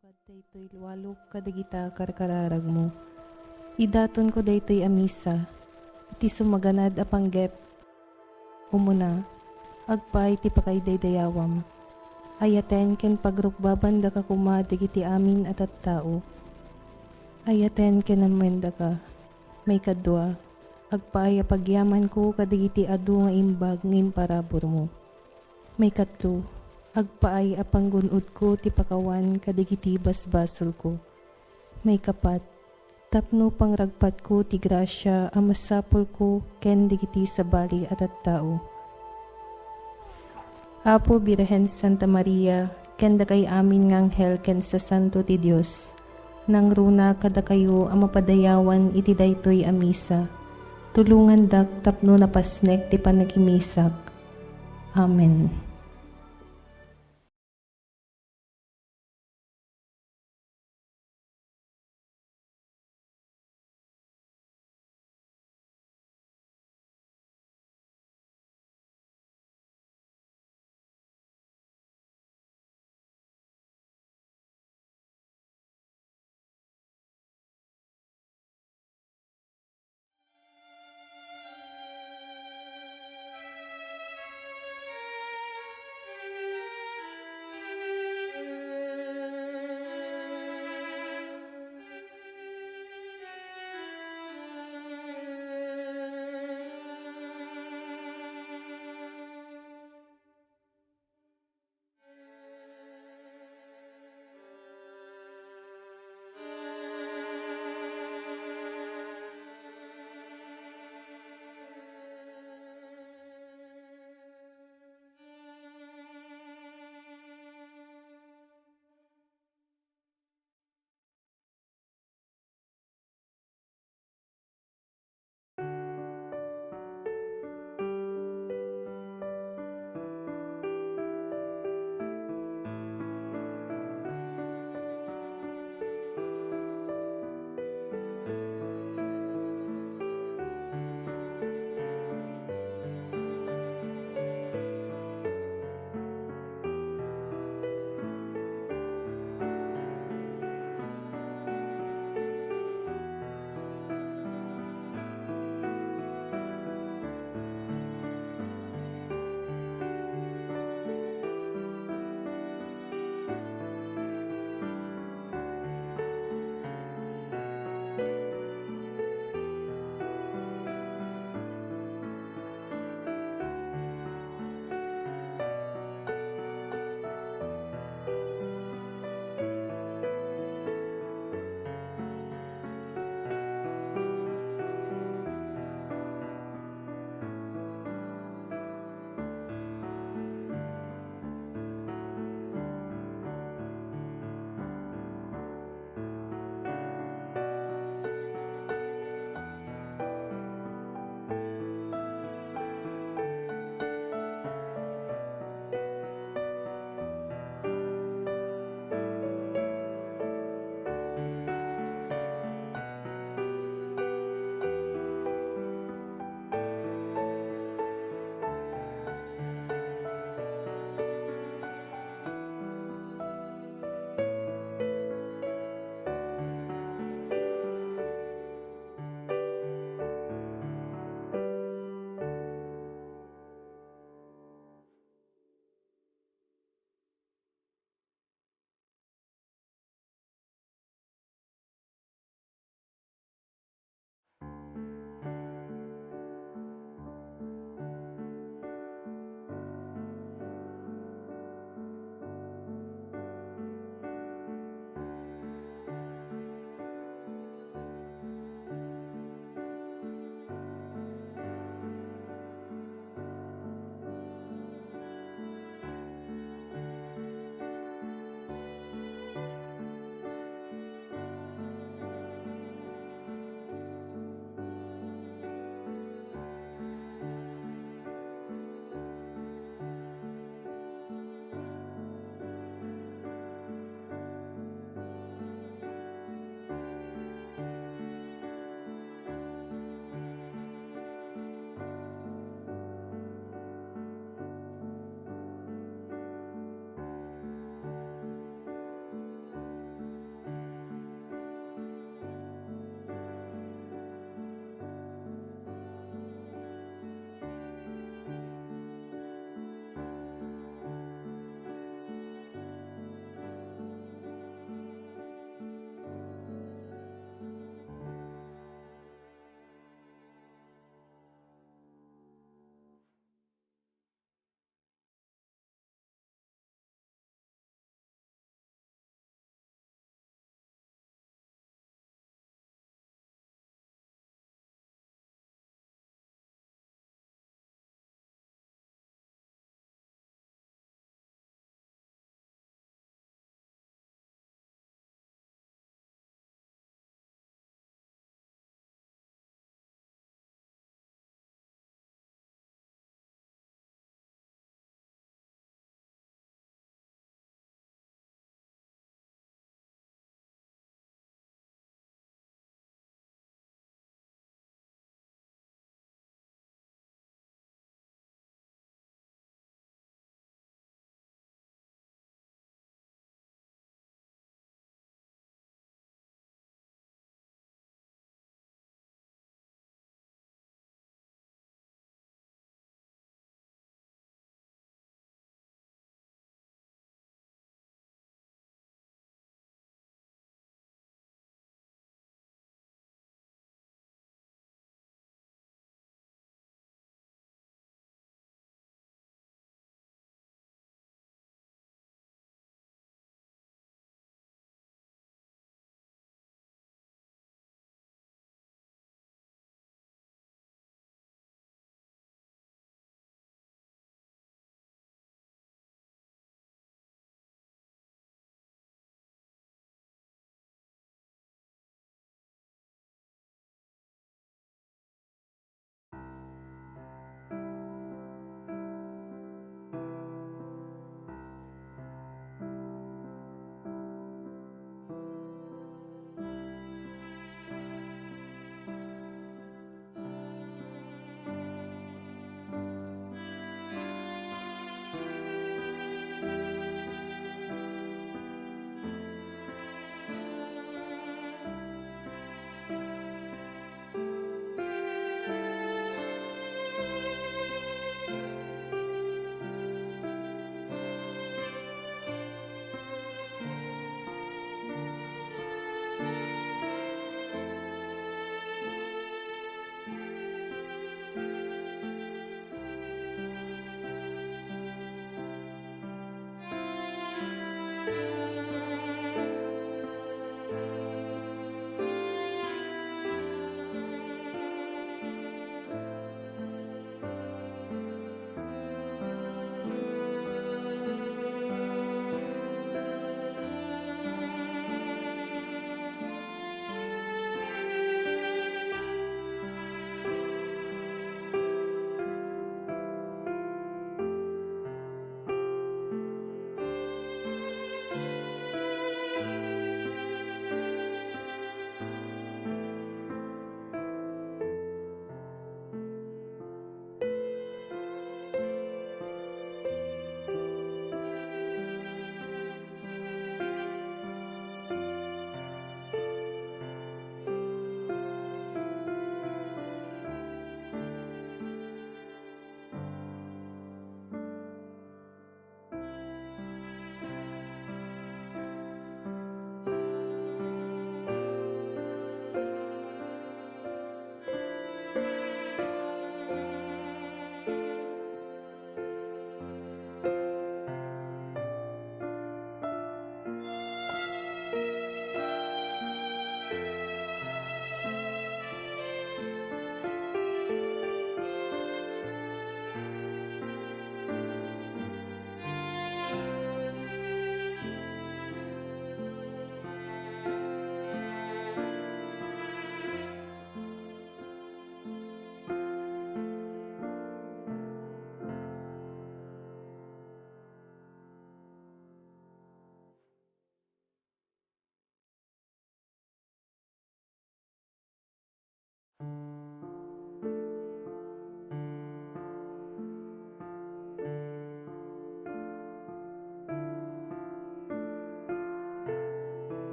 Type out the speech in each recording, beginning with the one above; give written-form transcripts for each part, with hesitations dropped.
Sukad daytoy luwalok kadagita karkararag mo. Idaton ko daytoy amisa. Iti sumaganad a panggep. Umuna, agpay ti pakay daydayawam. Ayaten ken pagrukbaban da ka kuma digiti amin at tao. Ayaten ken amenda ka. May kadwa. Agpay a pagyaman ko kadigiti adu nga imbag ngim parabor mo. May katlo. Agpaay a panggunod ko ti pakawan kadigiti basbasol ko. May kapat. Tapno pangragpat ko ti grasya a masapol ko ken digiti sabali at tao. Apo Birhen Santa Maria, ken da kay amin nga anghel ken sa santo ti Dios. Nang runa kada kayo a mapadayawan iti daytoy a misa. Tulungan dak tapno napasnek ti panagimisak. Amen.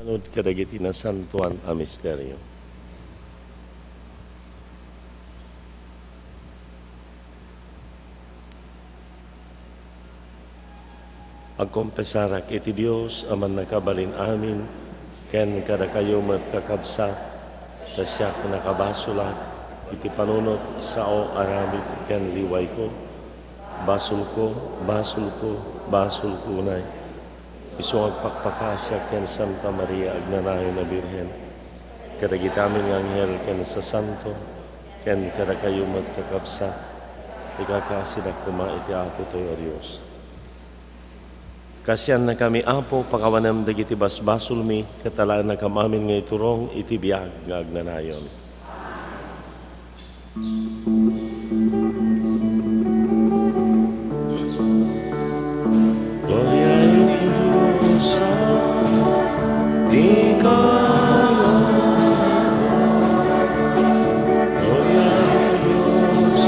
Anod kadagiti na santuan a misteryo. Agkompesarak iti Dios aman nakabalin amin ken kada kayo mat kakabsat tasyak nakabasulak iti panunot sao aramid ken liway ko basul ko unay iso agpakpakasyak ken Santa Maria agnanayon na Birhen kadagitamin nga anghel ken sa santo ken kada kayo mat kakabsat ikakasidak kuma iti Apo toy o Dios. Kasyan na kami apo pakawanam dagiti basbasol mi katalaan na kamamin nga iturong iti biyag nga agnanayon. Gloria iti Diyos di kayo. Gloria iti Diyos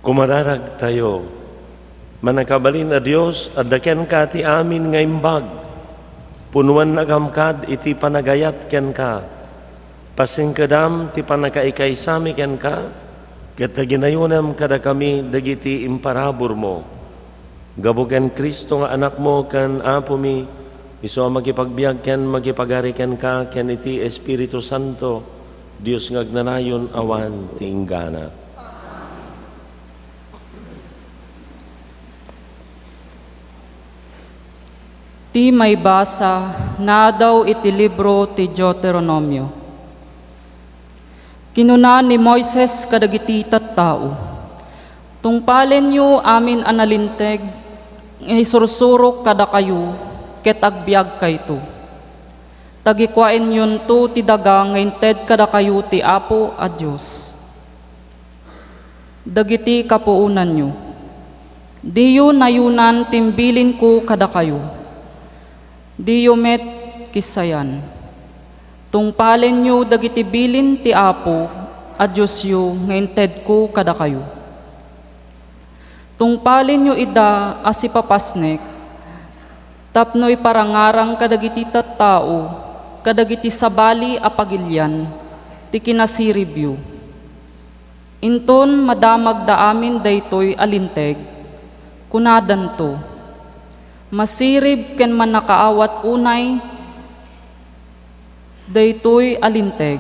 Kumararag tayo, manakabalin na Diyos, adaken ka ti amin nga imbag, punuan nagamkad iti panagayat ken ka, pasingkadam ti panakaikay sami ken ka, ket ginayunam kada kami dagiti imparabor mo. Gabuken Kristo nga anak mo ken apo mi, isu magipagbiag ken magipagari ken ka ken iti Espiritu Santo, Dios nga agnanayon awan ti inggana. Ti may basa na daw iti libro ti Deuteronomio. Kinuna ni Moises kadagiti tattao, tungpalen yu amin analinteg, isursurok kada kayo, ket agbiag kayto. Tagikwaen yun to ti daga ngainted kada kayo ti Apo a Diyos. Dagiti kapuunan nyo, diyo nayunan timbilin ko kada kayo. Diyo met kisayan. Tungpalen nyo dagiti bilin ti Apo a Diyos yu ngainted ko kada kayo. Tungpalen nyo ida asipapasnek, tapnoy parangarang kadagiti tattao, kadagiti sabali a pagilyan, ti kinasiribyo. Inton madamag da amin daytoy alinteg, kunadan to, masirib ken man nakaawat unay, daytoy alinteg.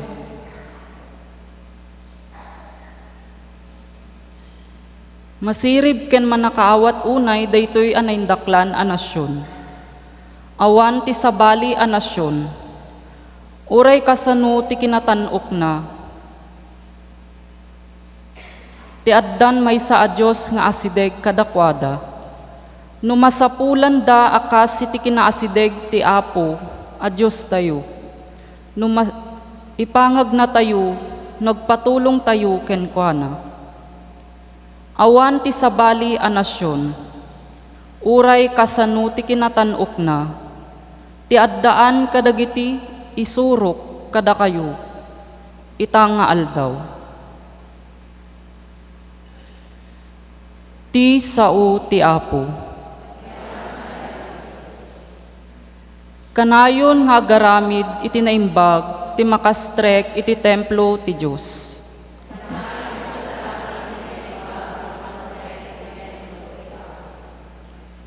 Masirib ken man nakaawat unay, daytoy anaindaklan a nasyon. Awan ti sabali a nasyon, uray kasano ti kinatanok na. Ti addan maysa a Diyos nga asideg kadakwada, numasapulan da akas iti kinaasideg ti Apo a Diyos tayo. Ipangag na tayo, nagpatulong tayo kenkuana. Awan ti sabali a nasyon, uray kasano ti kinatanok na, ti addaan kadagiti isurok kada kayo, itanga aldaw. Ti sao ti Apo. Kanayon nga garamid iti naimbag, ti makastrek iti templo ti Diyos.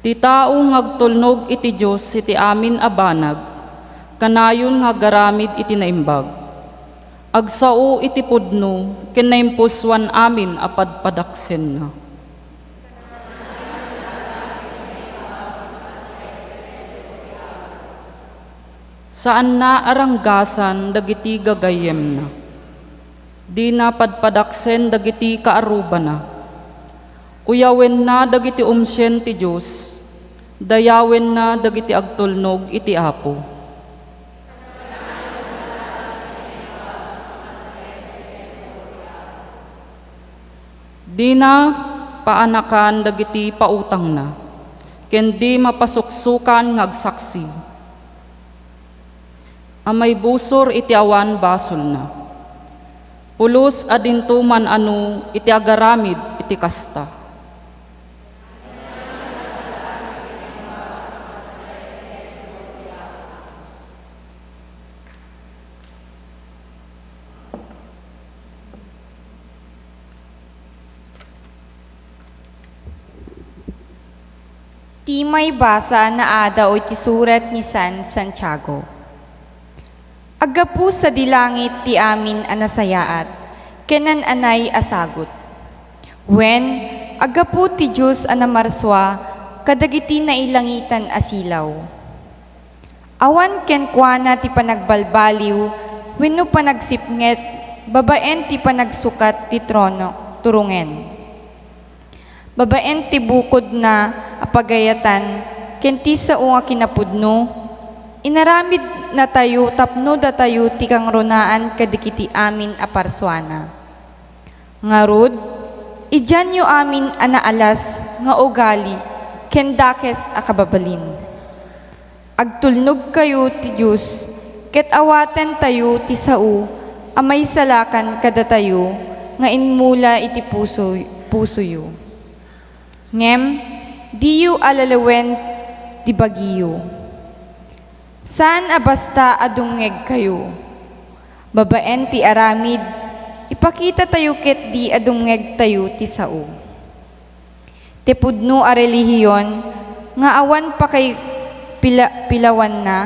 Ti tao ngagtulnog iti Diyos iti amin abanag, kanayon nga garamid iti naimbag. Agsao iti pudno, ken naimpuswan amin apadpadaksen na. Saan na aranggasan dagiti gagayem na, di na padpadaksen dagiti kaaruba na. Uyawen na dagiti umsyen ti Diyos, dayawen na dagiti agtulnog iti Apo. Di na paanakan dagiti pautang na, ken di mapasuksukan ngagsaksi. Amay busor iti awan basol na. Pulos adinto man anu iti agaramid iti kasta. Ti may basa na ada o iti surat ni San Santiago. Aggapu sa dilangit ti amin anasayaat, kenan anay asagot. Wen, aggapu ti Diyos anamarswa, kadagiti na ilangitan asilaw. Awan ken kuana ti panagbalbaliw, wenno panagsipnget, babaen ti panagsukat ti trono, turungen. Babaen ti bukod na apagayatan, ken ti sao nga kinapudno, inaramid na tayo tapno da tayo ti kang runaan kadikiti amin aparswana. Ngarud, idyan yu amin anaalas nga ugali ken dakes akababalin. Agtulnog kayo ti Diyos, ket awaten tayo ti sao, amay salakan kada tayo, nga inmula iti puso, puso yu. Ngem, di yu alalawen di bagiyo. Saan abasta adungeg kayo? Babaen ti aramid, ipakita tayo ket di adungeg tayo ti sao. Ti pudno a relihiyon, nga awan pa kay pilawan na,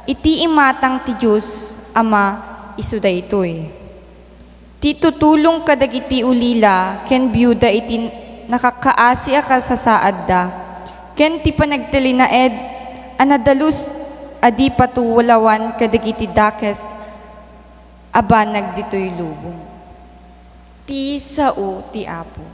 iti imatang ti Diyos, Ama, isu daytoy. Ti tutulong kadagiti ulila, ken byuda iti nakakaasi a kasasaad da, ken ti panagtalinaed, anadalus adi patuwalawan kadagiti dakes, abanag ditoy lubong. Ti sao ti Apo.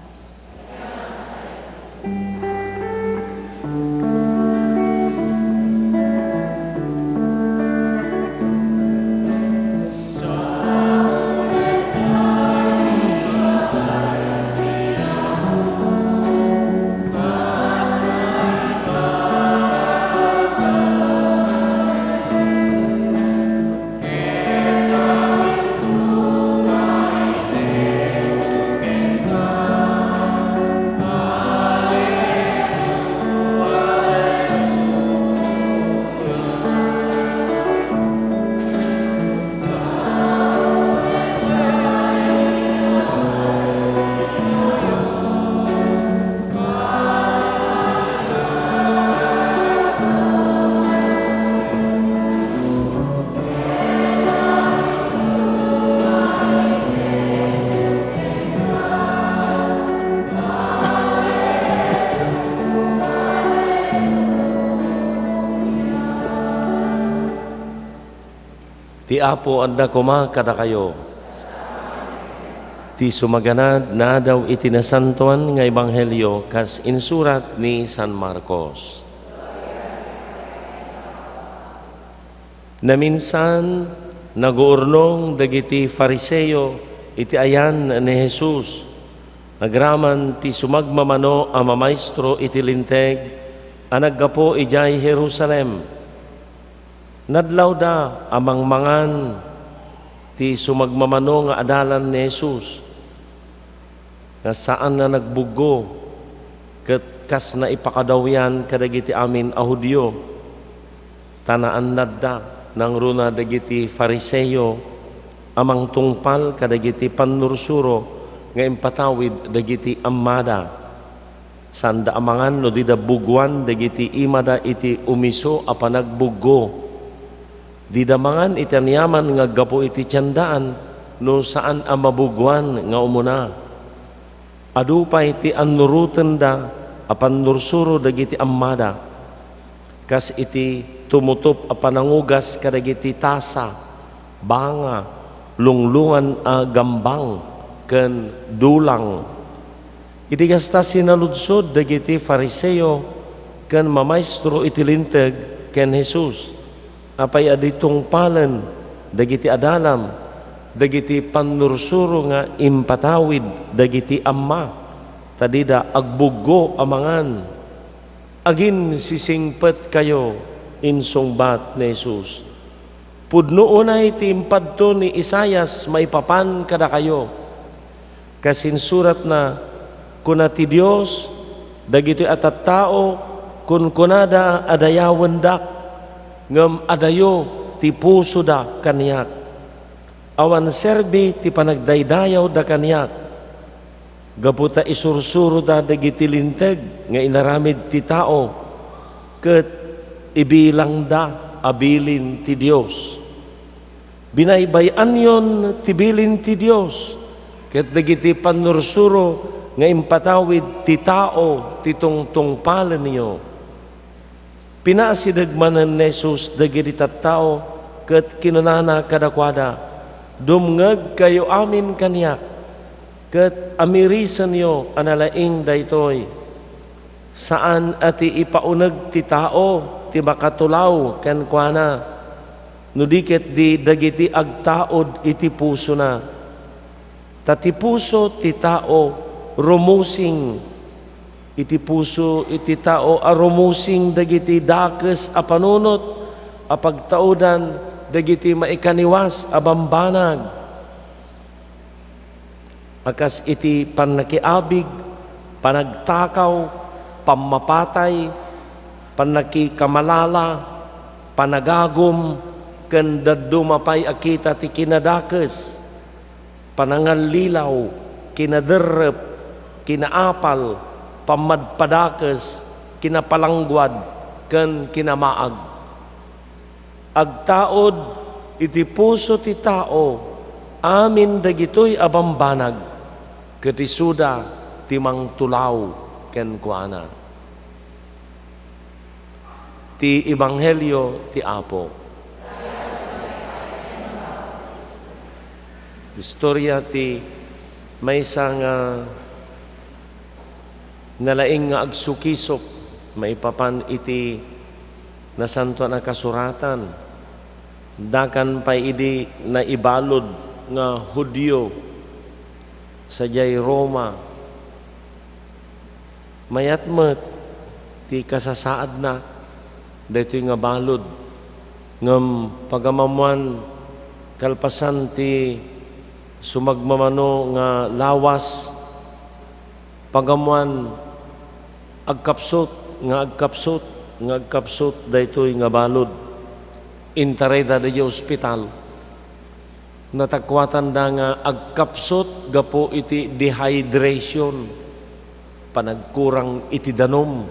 Ti Apo anda kuma kada kayo. Ti sumaganad na daw itinasantuan nga ebanghelyo kas insurat ni San Marcos. Na minsan naguurnong dagiti Fariseo iti ayan ni Jesus. Agraman ti sumagmamano a mamaestro iti linteg a naggapo ijay Jerusalem. Nadlaw da amang mangan ti sumagmamano nga adalan ni Jesus nga saan na nagbugo ket kas na ipakadawyan kadagiti amin a Hudyo tanaan nadda nang runa dagiti Fariseo amang tungpal kadagiti pannursuro nga impatawid dagiti ammada sanda amangan no di dabugwan dagiti imada iti umiso a panagbugo. Di damangan itanyaman nga gapo iti tiyandaan no saan ang mabugwan nga umuna. Adu pa iti annurutan da apan nursuro dagiti ammada. Kas iti tumutop a panangugas kadagiti tasa, banga, lunglungan a gambang, ken dulang. Iti kasta sinaludsod dagiti Fariseo ken mamaestro iti linteg ken Jesus. Apay aditong palan, dagiti adalam, dagiti pannursuro nga impatawid, dagiti amma, tadida agbugo amangan. Agin sisingpet kayo, insungbat ni Jesus. Pudno unay ti impadto ni Isayas maipapan kada kayo. Kasinsurat na, kuna ti Diyos, dagiti atat tao, kun kunada adayawendak, ngem adayo ti puso da kaniyak. Awan serbi ti panagdaydayaw da kaniyak. Gaputa isursuro da dagiti linteg nga inaramid ti tao ket ibilang da abilin ti Dios. Binaybayan yon ti bilin ti Dios ket dagiti pannursuro nga impatawid ti tao ti tungtungpalan niyo. Pinasidagmanan ni Jesus dagiti tattao ket kinunana kadakwada dumngeg kayo amin kaniyak ket amirisan yo analaing daytoy saan ati ipauneg ti tao ti makatulaw ken kuana no diket di dagiti agtaod iti puso na tati puso ti tao rumusing iti puso iti tao arumusing dagiti dakes a panunot a pagtaudan dagiti maikaniwas a bambanag akas iti panakiabig, panagtakaw, pamapatay, panakikamalala, panagagom, ken dadumapay akita ti kinadakes, panangallilaw, kinaderrep, kinaapal, pamadpadakes, kinapalangguad, ken kinamaag. Agtaod iti puso ti tao, amin dagitoy abambanag, katisuda timang tulaw ken kuana. Ti Ebanghelyo ti Apo. Istorya ti maysa nga nalaing nga agsukisok maipapan iti nasanto na kasuratan. Dakan pa idi na ibalod nga Hudyo sa jay Roma. Mayatmet ti kasasaad na dito nga balod ngam pagamamuan kalpasan ti sumagmamano nga lawas, pagamuan agkapsot daytoy nga balod intareda da ospital. Natakwatan da nga agkapsot gapo iti dehydration, panagkurang iti danom.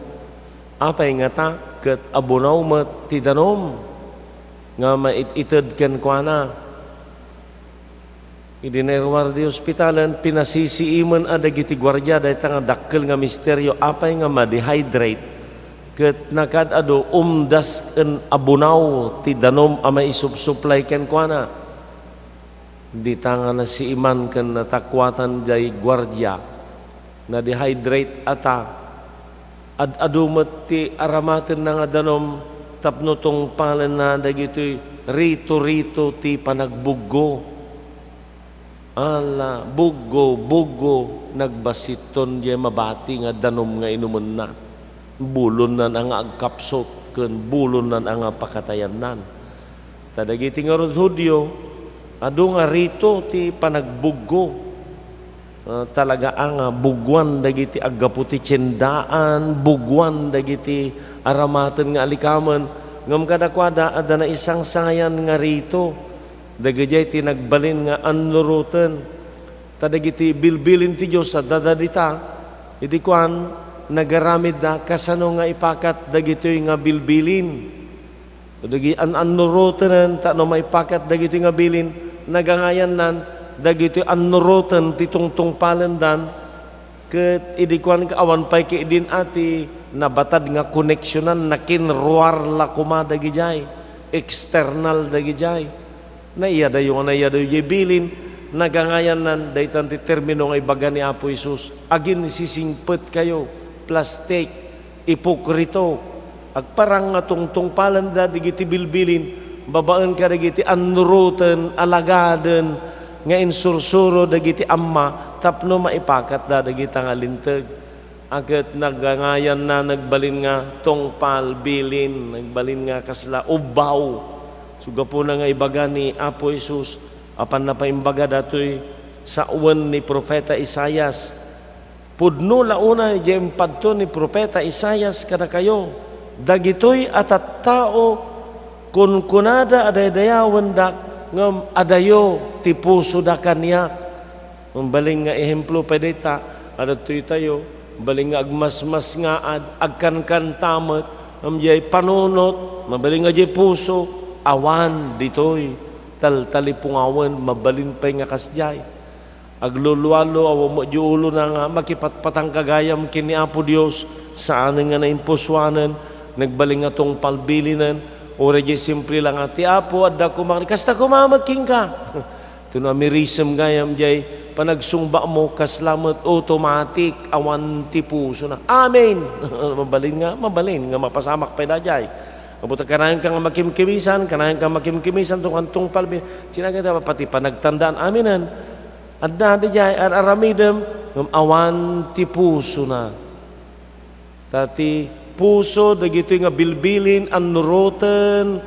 Apay nga ta ket abunaw met ti danom nga maited ken kuana. Idinerwar di ospitalan, pinasisiiman adagiti gwardiya dahil nga dakkel nga misteryo, apay nga ma-dehydrate. Ket nakadado umdas en abunaw ti danom ama isupsuplay ken kuana. Di tanga na si iman ken natakwatan jay gwardiya na dehydrate ata ad-adumet ti aramaten na nga danom tapno tong palen na dagitoy rito-rito ti panagbuggo. Ala, buggo, nagbasiton diya mabati nga danom nga inuman na. Bulon na nga agkapsot, ken bulon na nga pakatayan nan. Tadagiti nga Hudyo, adu nga rito ti panagbuggo. Talaga nga bugwan dagiti aggaputi tiyendaan, bugwan dagiti aramaten nga alikaman. Ngam kadakwada, ada na isang sangayan nga rito. Dagajay tinagbalin nga annurutan. Tadagiti bilbilin ti Diyos at dadadita. Iti kuan, nagaramid na kasano nga ipakat dagitoy nga bilbilin. Dagi annurutan, tano maipakat dagitoy nga bilin, nagangayan nan, dagitoy annurutan titungtong palendan, ket iti kuan kaawan pay ki idin ati, nabatad nga koneksyonan, nakinruar la kumadagijay, external dagijay. Naiyada yung bilin, nagangayan nan, daytan ti termino nga ibaga ni Apo Isus, agin sisingpet kayo, plastik, ipokrito, agparang nga tungtong palanda, digiti bilbilin, babaan ka digiti annurutan, alagaden, nga insursuro dagiti amma, tapno maipakat da dagiti nga linteg. Agad nagangayan na, nagbalin nga tongpal, bilin, nagbalin nga kasla, ubaw. Suga po na nga ibaga ni Apo Isus, apan na paimbaga datoy sa uwan ni Propeta Isayas. Pudno launa jem padto ni Propeta Isayas kada kayo. Dagitoy atat tao kun kunada adaydayawan dak ngam adayo ti puso da kaniya. Mambaling nga ehemplo pedeta adatoy tayo, baling nga agmasmas nga agkankan tamet, amjay panunot, mabaling nga jay puso. Awan ditoy taltalipungawan mabalin pay nga kasjay aglulualo awa mo diulo na nga makipatpatang kagayam kini Apo Dios saan nga naimpuswanan nagbaling nga tong palbilinan ora di simple lang ati Apo adda ko kasta kumamaking ka tuno amirisem gayam jay panagsungba mo kaslamet automatic awan ti puso na amen mabalin nga mapasamak pay dajay. Kabuta kanayan ka nga makimkimisan tong antong palbi. Sinaga pati panagtandaan aminan. Adda di jay aramidem awan ti puso na. Tati puso dagito nga bilbilin annurutan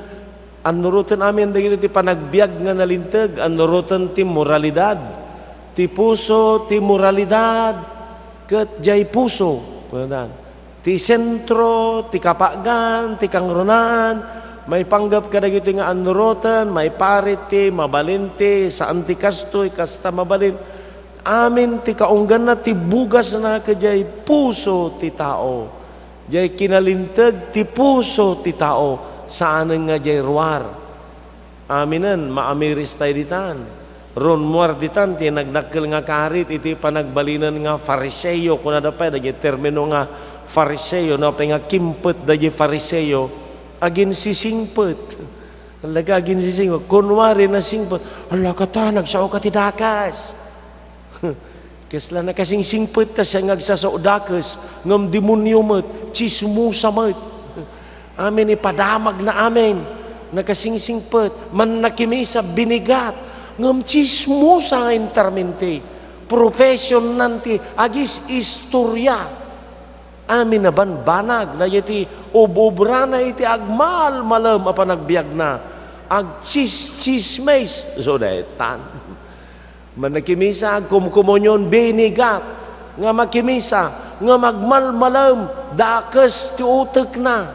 amin dagito ti panagbiag nga nalinteg annurutan ti moralidad. ti puso, ti moralidad, ket jay puso. Ti sentro, ti kapagan, ti kangrunaan, may panggap ka dagito nga anurotan, may parit ti mabalinti, saan ti kastoy, kasta mabalin. Amin ti kaunggan na ti bugas na kajay puso ti tao. Jay kinalintag ti puso ti tao, saan nga jay ruar. Aminan, maamiris tayo ditan. Ron muar ditan, ti nagdakkel nga karit, iti panagbalinan nga fariseyo, kuna da pa, dagi termino nga fariseyo, na pa nga kimpet dagi fariseyo, agin sisingpet. Alaga agin sisingpet, kunwari na singpet, ala ka ta, nagsao ka ti dakas. Kesla na kasing singpet ta siya ngagsasao dakas, ngam demonyo met, chismusa met. Amin ipadamag na amin, nakasing singpet, man nakimisa binigat, ngam chismusa intermente, profession nanti, agis istorya. Amin na banbanag na iti ububra na iti agmal malam apa nagbiag na ag chismes so daytan manakimisa ag kumkumonyon binigat nga makimisa nga magmal malam dakes ti utek na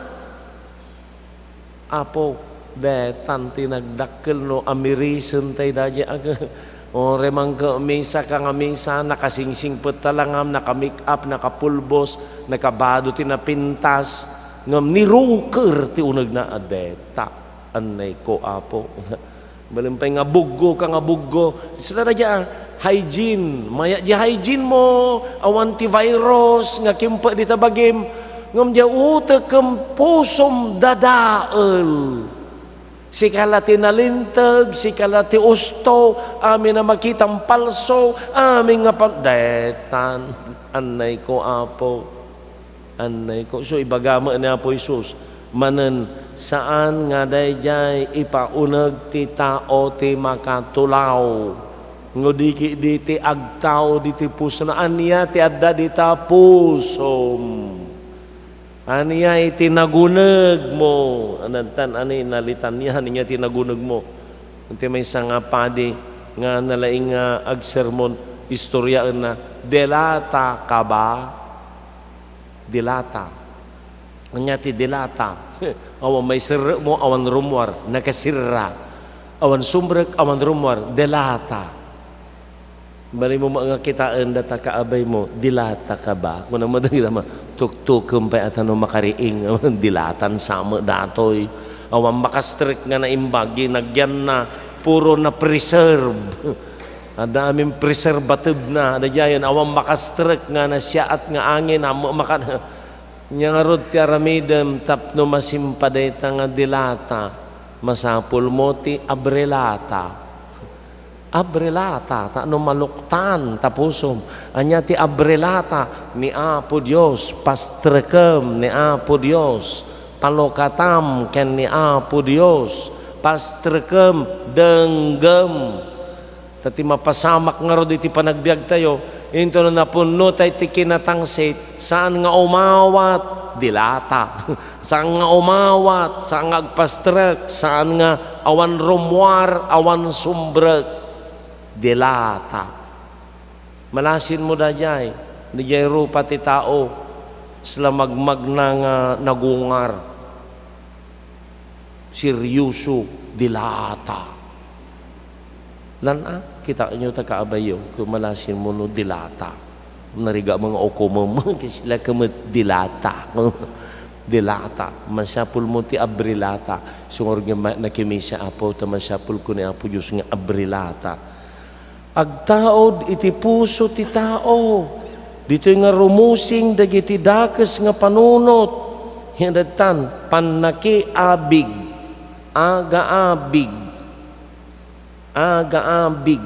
apo daytan tinagdakkel no amirisen tay daye ag o remang ka misa ka nga misa, nakasingsingpet talangam, naka-make up, nakapulbos, nakabado tinapintas, ngam niruker ti unag na adeta. Anay ko apo. Balimpay nga buggo ka nga buggo. Sila na dyan, hygiene. Maya di hygiene mo, awan ti virus, nga kimpa di tabagim, ngam di utek kem pusom dadael. Si kalati nalintag, si kalati usto, amin na makitang palso, amin nga detan, anay ko apo, anay ko. So ibagama ni Apo Isus, manen saan nga dayjay ipaunag ti tao ti makatulaw, ngodiki diti agtao diti puso na aniya ti adda dita pusom. Aniya itinagunag mo. Anantan, ani nalitan niya, niya tinagunag mo. Kunti may isang padi nga nalaing agsermon, istoryaan na, delata ka ba? Dilata. Anya ti dilata. Awan may sirra mo, awan rumwar, nakasirra. Awan sumbrek, awan rumwar, delata. Bali mo mga kitaan data kaabay mo, dilata ka ba? Kung naman naman, tuk-tukum pa at ano makariing, dilatan sama datoy. Awan makastrik nga na imbagi, nagyan na, puro na preserve. Ada aming preservative na, adyayan, awan makastrik nga na siya at nga angin, nya nga rod ti aramidem, tapno masimpadayta nga dilata, masapul mo ti abrelata. Abrelata, ta no maluktan tapusom. Anya ti abrelata ni Apo Dios, pastrekem ni Apo Dios, palokatam ken ni Apo Dios, pastrekem denggem. Tati mapasamak nga rod iti panagbiag tayo, into na napuno tayo ti kinatangsit, saan nga umawat, dilata. Saan nga umawat, saan nga agpastrek, saan nga awan rumwar, awan sumbrek, dilata. Malasin mo dayay, dayay rupa ti tao, sila magmag na nga nagungar. Seryoso, dilata. Lana, kita nyo takaabayo, kung malasin mo no dilata. Nariga mga okomom, sila kamat dilata. Dilata, masyapul mo ti abrilata. Sungor nga nakimisa apo, masyapul ko ni Apo Diyos nga abrilata. Agtaod iti puso ti tao. Dito nga rumusing dagiti dakes nga panunot. Hinadtan, panakiabig, agaabig, agaabig.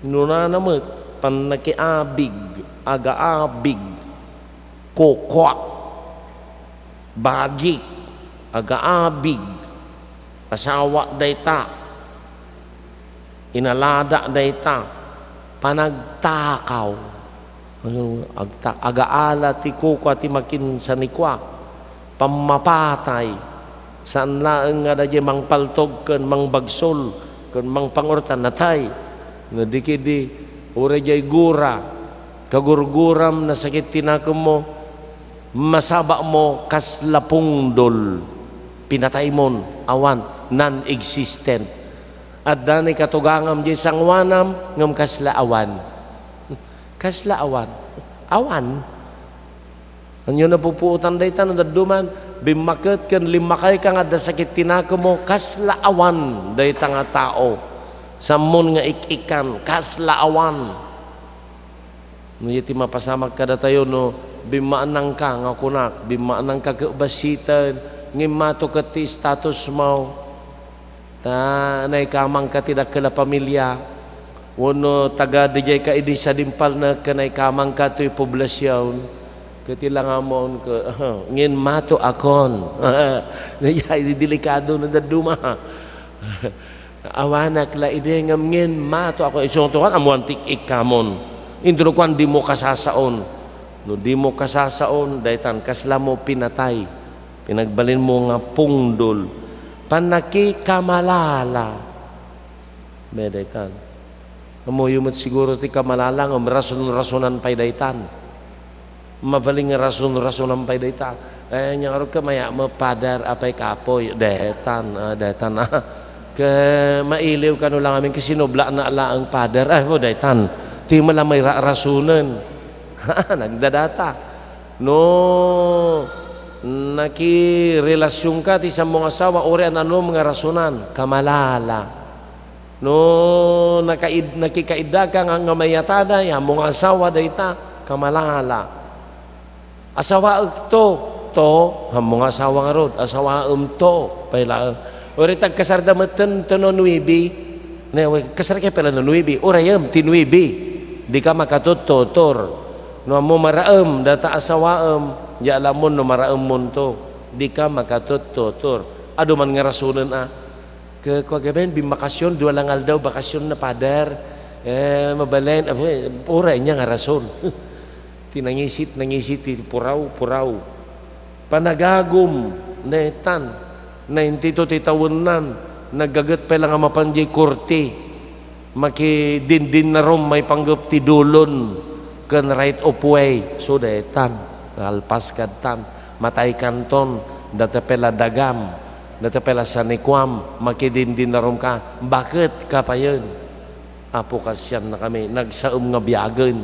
Nunanamot, panakiabig, agaabig, kokwa, bagi, agaabig, asawa dayta, inalada dayta, panagtakaw, agaala ti kukwa ti makinsanikwa, pamapatay, saan laeng nga dadya mang paltog ken mang bagsol ken mang pangurtan natay, nga dikidi Ura jay gura, kagurguram na sakit tinakam mo, masaba mo kas lapungdol, pinatay mon, awan, non-existent. At dani katugangam jay sangwanam, ngam kaslaawan. Kaslaawan. Awan. Anyo na pupuutan daytan, daduman, bimakit kan limakay ka nga da sakit tinakam mo, kaslaawan dayta nga tao. Samon nga ikikan, kaslaawan. No yiti mapasamak kada tayo no, bimaanang ka nga kunak, bimaanang ka kabasitan, ngimato ka ti status mo, ta naikamang ka tidak kala pamilya, wano taga dijay ka idi sa dimpal na kanay kamang ka to'y poblasyon, katilangan mo ka, ngin mato akon, nayay delikado na daduma. Awanak la ide ngam ngin mato ako isong tukan amuan tik ikamon indro kwan di mo kasasaon no di mo kasasaon daytan kasla mo pinatay pinagbalin mo nga pungdol panaki kamalala may daytan amo yumot siguro ti kamalala ngam rason-rasonan pay daytan mabaling nga rason-rasonan pay daytan nya aro ka maya mapadar apay kapoy daytan daytan ke mailiw ka no lang amin kasi nobla na ala ang pader ay mo daytan ti mala may rasunan nagdadata no nakirelasyon ka ti sa mga asawa ore ano mga rasunan kamalala no nakikaida ka nga mayatada ya mga asawa dayta kamalala asawa to ha mga asawa nga rod asawa to pailaan ori tag kasarda meten tono nuibi ne kasar kay pala no nuibi orayam ti nuibi di ka makatutotor no mo maraem data asawaem ya lamon no maraem mon to di ka makatutotor ado man nga rasunan ke kagaben bimakasyon dua langal daw bakasyon na padar mabalen oray nya nga rason tinangisit ti puraw panagagom netan 92 tawanan nagagat pa lang nga mapanjay korte makidindin na rom may panggap ti dulon kan right of way so daytan alpas kadtan matay kanton data pela dagam data pela sanikwam makidindin na rom ka bakit ka pa yun apo kasyan na kami nagsaum nga biyagan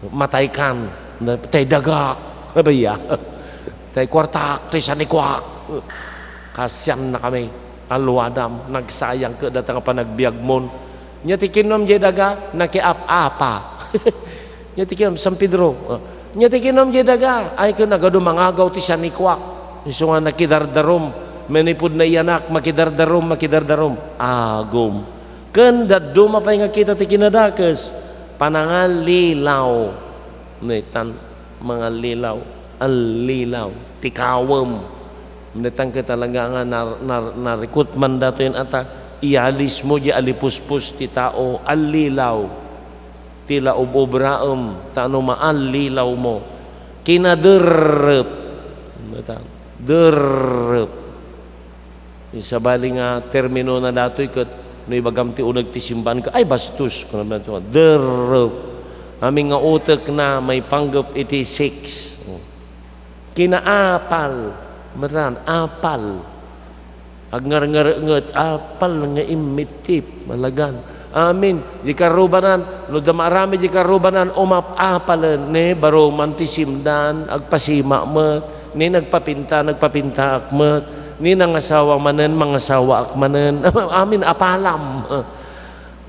matay kan tay dagak nabaya tay kwartak tay sanikwak kasyan na kami alwadam nagsayang ke datang pa nagbiag mon nya tikinom je daga nakiap-apa nya tikinom San Pedro nya tikinom je daga ay ke nagado mangagaw ti sanikwak iso nga nakidardarom manipud na yanak makidardarom agom ken daduma pay nga kita ti kinadakes panangal lilaw netan mga lilaw al lilaw tikawem mendatang ke talaga nga na recruitment dato yun ata ialis mo di alipuspos ti tao alilaw tila ubobraem tano maalilaw mo kinaderrep derrep isabali nga termino na dato ikat no ibagam ti unag ti simbahan ka ay bastos kuno ba to derrep aming nga utek na may panggap iti 6 kinaapal meran apal agnger-nget apal nga imitip malagan amin jika rubanan no damarami jika rubanan umap apalan ne baro mantisimdan agpasima met ni nagpapinta akmet ni nangasawa manen mangasawa akmanen amin apalam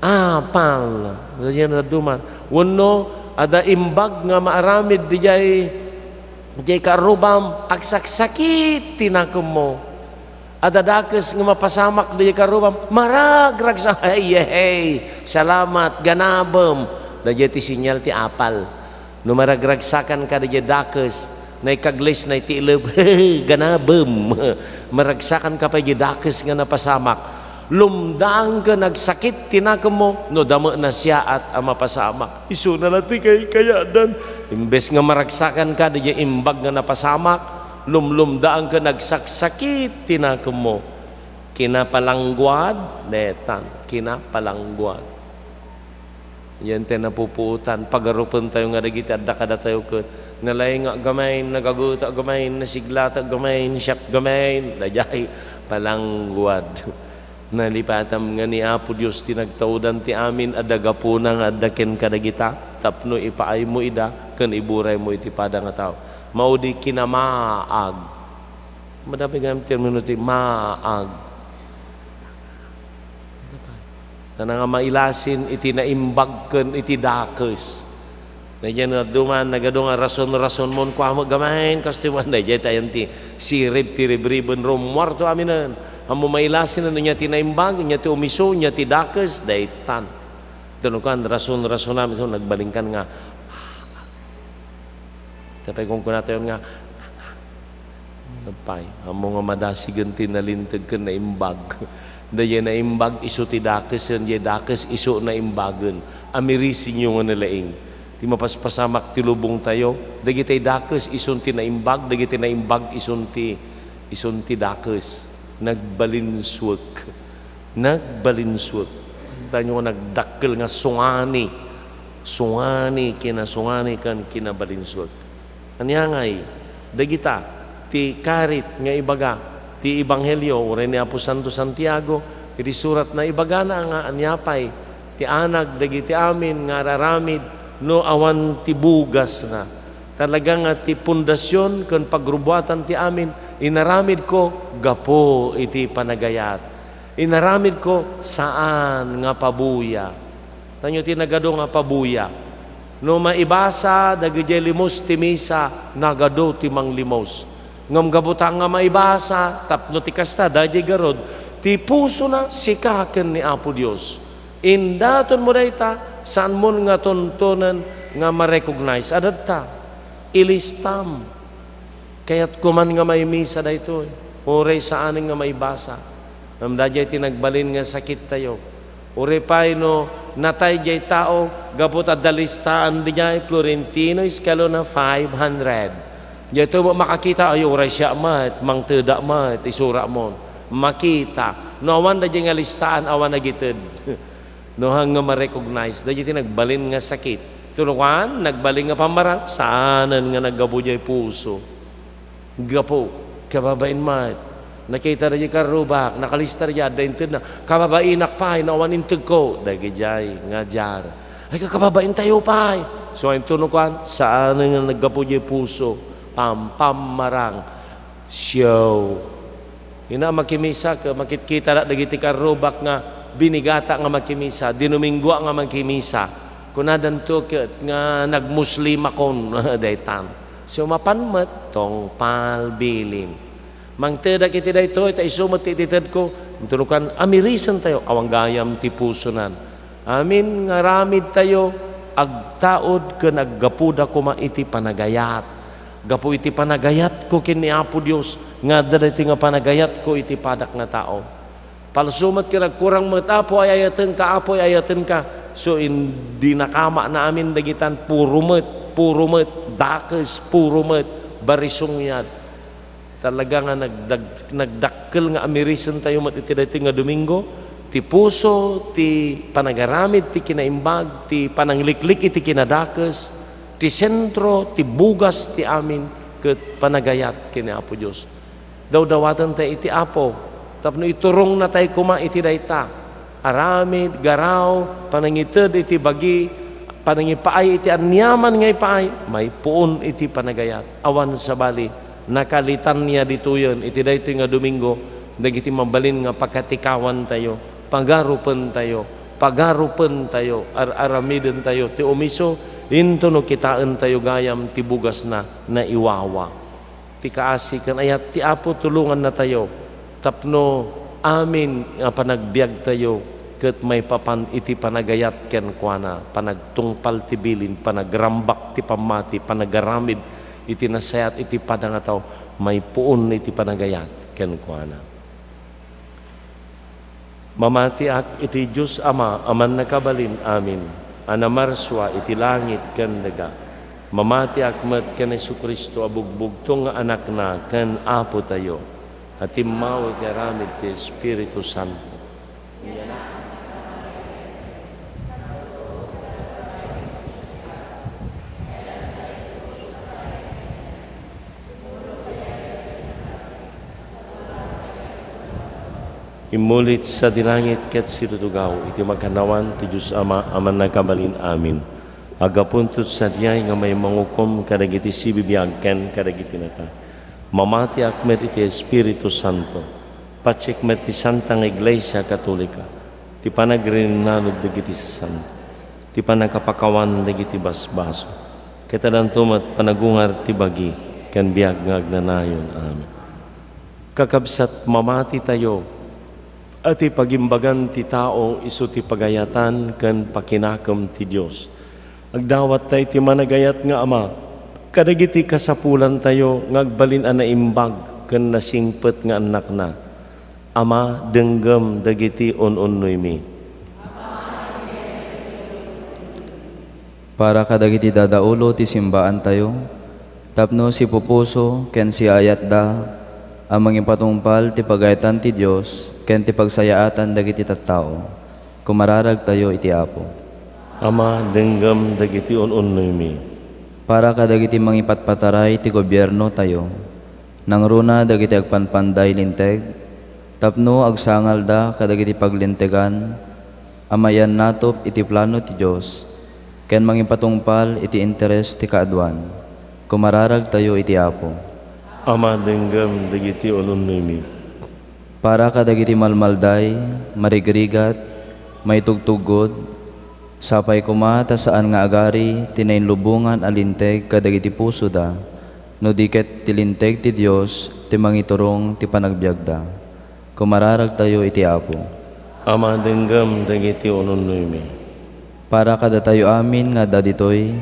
apal diyan na duman wenno ada imbag nga maaramid dijay jay karubam agsaksakit tinakem mo adadakes nga mapasamak di karubam maragrag sa hey salamat ganabem dajay ti sinyal ti apal no maragragsakan ka dajay dakes nay kaglis nay ti ileb ganabem maragsakan ka pa di dakes nga napasamak lumdang ka nagsakit tinakem mo no damo na siya at mapasamak iso na lati kay kaya dan imbes nga maragsakan ka di imbag nga napasamak lumdang ka nagsaksakit tinakem mo kinapalangguad netan kinapalangguad Yan tayo napupuutan. Pagarupan tayo nga dagiti adda kada tayo ket. Nalay nga gamay, nagaguta gamay, nasiglata gamay, siyak gamay, dayay palangguad. Nalipatam nga ni Apo Dios tinagtaudan ti amin adda gapuna nga adda ken kadagita tapno ipaay mo ida ken iburay mo iti pada nga tao. Maudi kinamaag. Madami nga termino ti maag. Na nga mailasin iti naimbag ken iti dakes. Nadyan na duman nagado nga rason-rason mon ko amo gamahin kastiwan dayay tayon ti sirib ti ribribon rumwarto aminan. Amo mailasin na niya ti naimbag, niya ti umiso, niya ti dakes, daytan. Tunukan rason-rason namin ito nagbalingkan nga. Tapay kung kunatayon nga napay, amo nga madasigan ti nalintag ka naimbag. Daya naimbag iso ti dakes, daya dakes iso naimbagan. Amirisin nyo nga nalaing. Ti mapaspasamak ti lubong tayo, dagi tay dakes ison ti naimbag, dagi ti naimbag ison ti dakes. Nagbalinswag. Tanyo nga nagdakkel nga sungani kan kinabalinswag. Anyangay dagita ti karit nga ibaga ti ebanghelyo uray ni Apo Santo Santiago iti surat na ibagana nga anyapay ti anag dagiti amin nga raramid no awan ti bugas na talaga nga ti pundasyon ken pagrubuatan ti amin inaramid ko gapo iti panagayat. Inaramid ko saan nga pabuya. Tanyo tinagado nga pabuya. No maibasa dagiti limos ti misa nagado ti manglimos. Ngam gabuta nga maibasa tapno ti kasta dayjay garod ti puso na sikaken ni Apo Dios. Indaton mo dayta saan mo nga tuntunan nga ma-recognize adadta ilistam. Kaya't kuman nga may misa dayto, oray saan nga may basa. Namdajay tinagbalin nga sakit tayo. Oray pay no natay jay tao, gabot at dalistaan di jay Florentino iskalo na 500. Jay to makakita ay oray siya mat, mang teda mat, isura mo. Makita. No awan da jay nga listaan, awan nagited. No hang nga ma-recognize, dajay tinagbalin nga sakit. Tunukan, nagbalin nga pamarang, saanan nga naggabu jay puso. Gapo, kababain mat. Nakita na ka rubak, nakalista na daintin na, kababain akpay, nawan intag ko. Dagijay, nga jar. Ay kakababain tayo pay. So, ang tunukan, saan nga naggapo jay puso? Pamarang. Show. Ina makimisa ka, makitkita na dagiti ka rubak nga, binigata nga makimisa, dinuminggo nga makimisa. Kunadan to nga nagmuslim akon, daytan. So mapanmat tong palbilin. Mang teda kiti dayto ita isumat titid ko tunukan amirisan tayo awang gayam ti pusonan. Amin nga ramid tayo agtaod ken aggapuda kuma iti panagayat. Gapu iti panagayat ko ken ni Apo Dios nga dayto nga panagayat ko iti padak nga tao. Palsumat kira kurang matapo ay ayaten ka apo ay ayaten ka. So hindi nakama na amin dagitan puro met, dakes, puro met, barisong yad. Talaga nga nagdakkel nga amirisan tayo iti daytoy nga Domingo, ti puso, ti panagaramid, ti kinaimbag, ti panangliklik iti kinadakes, ti sentro, ti bugas ti amin, ket panagayat kini Apo Dios. Daw-dawatan tayo iti Apo, tapno iturong na tayo kuma iti dayta. Aramid, garaw, panangited iti bagi, panangipaay iti anyaman ngay paay, may puon iti panagayat. Awan sa bali, nakalitan niya dito yun, iti dayto nga Domingo, dagiti mabalin nga pagkatikawan tayo, pagarupen tayo, aramiden tayo, ti umiso, into no kitaan tayo gayam, ti bugas na iwawa. Ti kaasikan, ayat ti Apo tulungan na tayo, tapno amin nga panagbiag tayo, ket may papan iti panagayat ken kuana panagtungpal ti bilin panagrambak ti pamati panagaramid iti nasayat iti padangataw may puon iti panagayat ken kuana. Mamati ak iti Dios Ama aman nakabalin amin anamarswa iti langit ken daga mamati ak met ken Jesucristo abugbugtong nga anak na ken Apo tayo at immaw iti aramid ti Espiritu Santo. Imulit sa dilangit ket sirutugaw, iti magkanawan ti Diyos Ama, aman nagkabalin amin. Agapuntot sa diyay nga may mangukom kadagiti sibibiyag ken kadagiti nata. Mamati akmet iti Espiritu Santo, patsikmet ti Santang Iglesia Katolika, ti panagrinanod dagiti sa santo, ti panagkapakawan dagiti basbaso, ketadantumat panagungar ti bagi, ken biag nga agnanayon. Amen. Kakabsat mamati tayo, at ipagimbagan ti tao iso ti pagayatan ken pakinakam ti Dios. Agdawat tayo ti managayat nga Ama, kadagiti kasapulan tayo ngagbalin a naimbag ken nasingpet nga anak na. Ama, denggem dagiti ununnoy mi. Para kadagiti dadaulo ti simbaan tayo, tapno si pupuso ken si ayat da, amang ipatungpal ti pagayatan ti Dios ken ti pagsayaatan dagiti tattao, kumararag tayo iti Apo. Ama, denggem dagiti ununnoy mi. Para kadagiti mangipatpataray ti gobyerno tayo, nangruna dagiti agpanpanday linteg, tapno agsangal da kadagiti paglintegan, amayan natop iti plano ti Dios, ken mangipatungpal iti interes ti kaadwan, kumararag tayo iti Apo. Ama, denggem dagiti ununnoy mi. Para kadagiti malmalday, marigrigat, may tugtugod, sapay kumata saan nga agari, tinainlubungan alinteg kadagiti puso da, no diket tilinteg ti Dios, ti mangiturong ti panagbiagda. Kumararag tayo iti Apo. Ama, denggem dagiti ununnoy mi. Para kada tayo amin nga daditoy,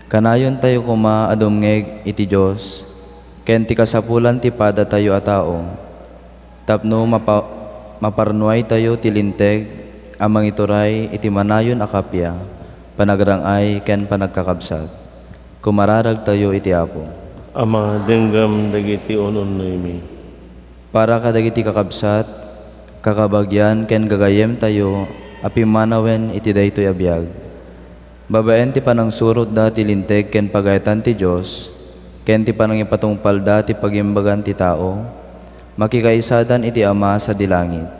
kanayon tayo kuma adumngeg iti Dios, ken ti kasapulan ti pada tayo a tao, tapno maparnuay tayo tilinteg, amang ituray iti manayon akapya, panagrangay ken panagkakabsat. Kumararag tayo iti Apo. Ama, denggem dagiti ununnoy mi. Para kadagiti kakabsat, kakabagyan ken gagayem tayo, api manawen iti daytoy abiyag. Babaen ti panangsurot da tilinteg ken pagayatan ti Dios, ken ti panangipatungpal da ti pagimbagan ti tao, makikaisadan iti Ama sa dilangit.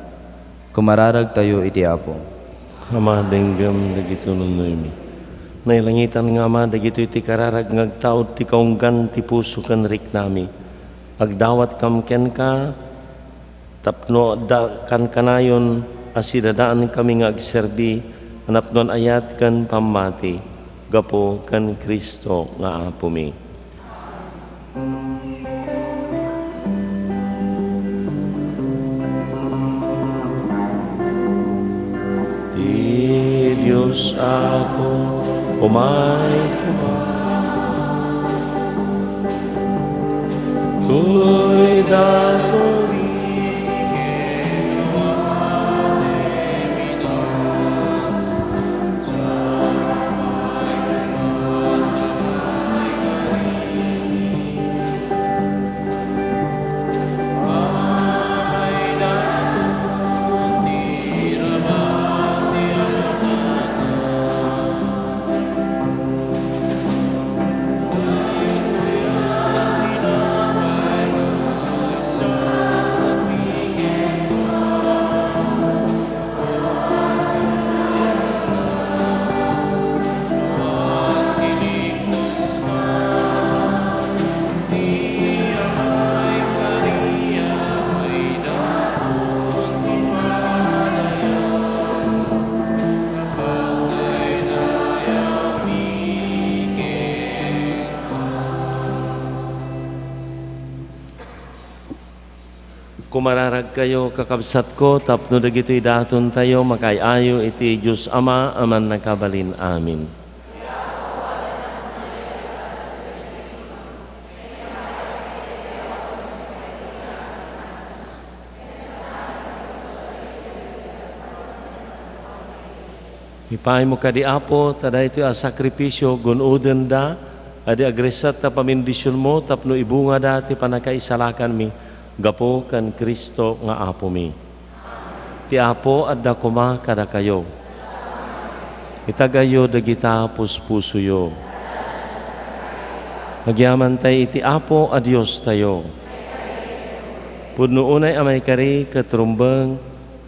Kumararag tayo iti Apo. Ama, denggem dagiti ununnoy mi. Nailangitan nga Ama, dagito iti kararag ngagtaod ti kaunggan ti puso ken riknami. Agdawat kam ken ka, tapno da kan kanayon asidadaan kami nga agserbi, anapnon ayat ken pamati, gapo ken Kristo nga Apo mi. Diyos ako, umay tuy dato kumararag kayo kakabsat ko, tapno dagito'y daton tayo, makayayo iti Diyos Ama, aman nakabalin. Amin. Ipahay mo kadi Apo, tada ito'y sakripisyo, gunuden da, adi agresat ta pamindisyon mo, tapno ibunga da, ti panakaisalakan mi, gapo kan Kristo nga Apo mi. Ti Apo adda kuma kada kayo. Itagayo dagita puspusuyo. Agyaman tay iti Apo a Dios tayo. Pudno unay amay kari katrumbeng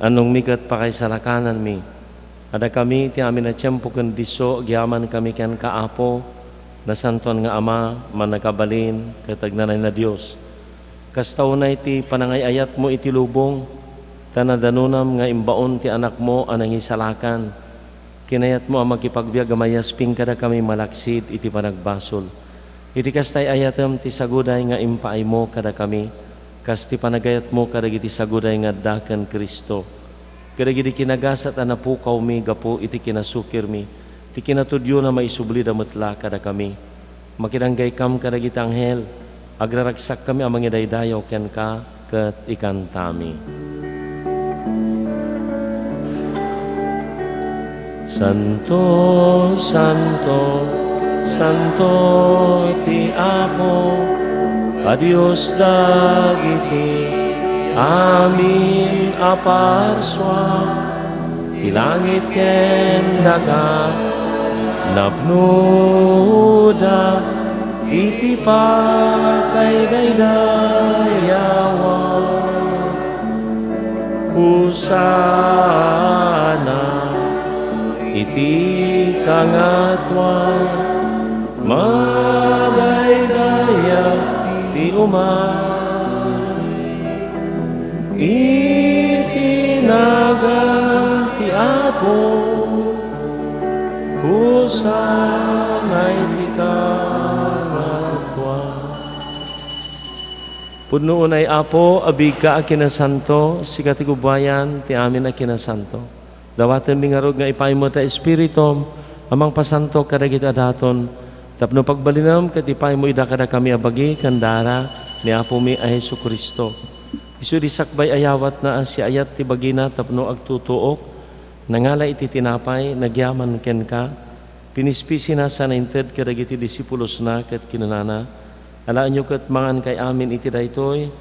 anong mikat pa kay salakanan mi. Ada kami ti amin na tiyempo ken diso giyaman kami ken kaapo na santon nga Ama manakabalin katagnanay na Dios. Kastaw na iti panangayayat mo iti lubong tanadanunam nga imbaon ti anak mo anang isalakan. Kinayat mo ang magkipagbiag amayasping kada kami malaksid iti panagbasol. Iti kastay ayatem ti saguday nga impaay mo kada kami. Kas ti panagayat mo kada iti saguday nga daken Kristo. Kada iti kinagasat anapukaw mi gapo iti kinasukir mi. Ti kinatudyo na maisubli damatla kada kami. Makinanggay kam kada iti anghel. Agraragsak kami amang idaydayaw ken ka ket ikantami. Santo, Santo, Santo ti Apo, a Dios dagiti, amin aparswa, ti langit ken daga, napnuda, iti pakay daydayawa. Husana, iti kangatwa, madaydaya ti itinagang ti Apo, husana iti kangatwa. Punoon ay Apo, abig ka a kinasanto, sikat igubayan ti amin a kinasanto. Dawatan mingarog nga ipay mo ta Espiritom, amang pasanto kadagit adaton, tapno pagbalinam kat ipay mo ida kada kami abagi kandara ni Apo mi a Hesu Kristo. Isu disakbay ayawat na si ayat ti bagina tapno agtutuok, nangala iti tinapay, nagyaman ken ka, pinispisi na sa nainted kadagiti disipulos na kat kinunana, alaan nyo kat mangan kay amin iti daytoy,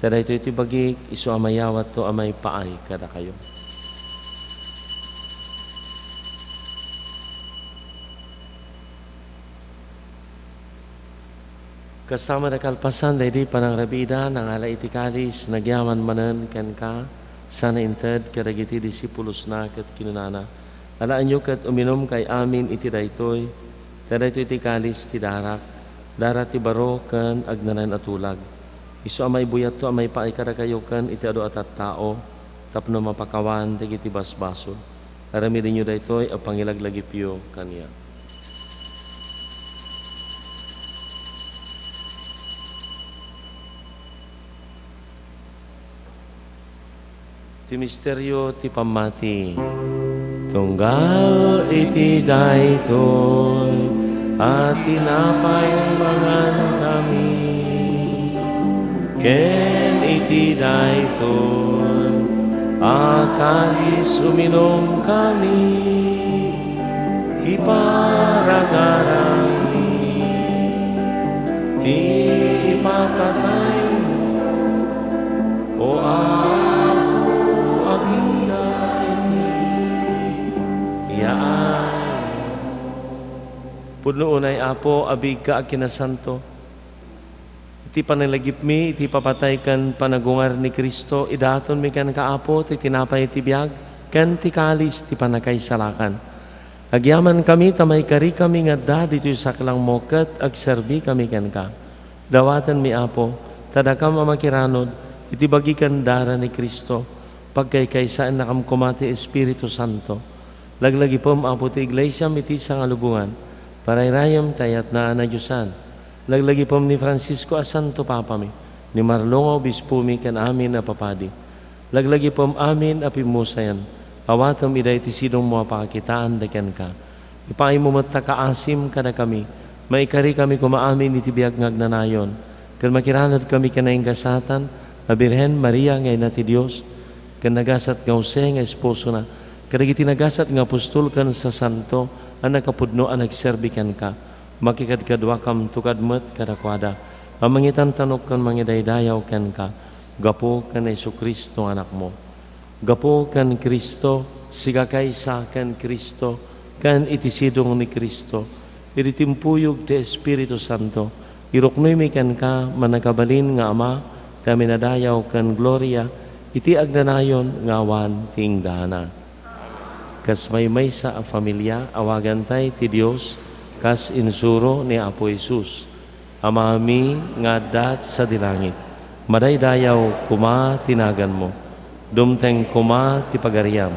daytoy iti bagik, isu amayawat to amay paay kada kayo. Kasama na kalpasan, dahil panang rabida, nang ala iti kalis, nagyaman manan ken ka, sana inted, kadagiti disipulos na, kat kinunana. Alaan nyo kat uminom kay amin iti daytoy, daytoy iti kalis ti darak, darat ti baro ken agnanan atulag. Isu amay buyat to, amay paay kada kayo ken iti adu atat tao, tapno mapakawan, dagiti basbaso. Aramidin nyo daytoy, a pangilaglagipyo kanya. Ti misteryo ti pamati, tunggal iti daytoy, at tinapay mangan kami, ken iti daytoy, akalis uminom kami, iparagaran ti ipapatay o Punoon ay Apo, abig ka kinasanto. Iti panalagip mi, iti papatay kan panagungar ni Kristo, idaton mi kan kaapo, ti tinapay ti biyag, kan ti kalis ti panakay salakan. Agyaman kami, tamay kari kami nga da, dito saklang mokat, agserbi kami kan ka. Dawatan mi Apo, tadakam amakiranod, iti bagikan dara ni Kristo, pagkaykaysaan na kamkumati Espiritu Santo. Laglagi pom Apo ti Iglesia, miti sa ngalubungan, parayrayam tayat na anadyusan. Laglagi pom ni Francisco a Santo Papa mi, ni Marlongo Bispo mi kan amin na papadi. Laglagi pom amin a pimusayan, awatam iday ti sidong mo pakitaan daken ka. Ipaay mo matakaasim ka na kami, maikari kami kumaamin iti biyag ngagnanayon. Kan makiranod kami kanayang gasatan, a Birhen Maria ngay na ti Diyos, kan nagasat nga Jose nga esposo na, kadagiti nagasat nga apostol kan sa santo, ang nakapudno ang nagserbikan ka, makikadkadwa kam tukadmet kadakwada, ang mangitan tanok kan mangidaydayaw ken ka, gapo kan Hesu Kristo anak mo. Gapo kan Kristo, sigakay sa kan Kristo, kan itisidong ni Kristo, iritimpuyog ti Espiritu Santo, iruknoy mi kan ka, managabalin nga Ama, kami nadayaw kan gloria, iti agnanayon ngawan tinggana. Kas may sa a familia, awagan tay ti Diyos, kas insuro ni Apo Jesus. Amami nga dat sa dilangit, madaydayaw kuma tinagan mo, dumteng kuma ti pagariam,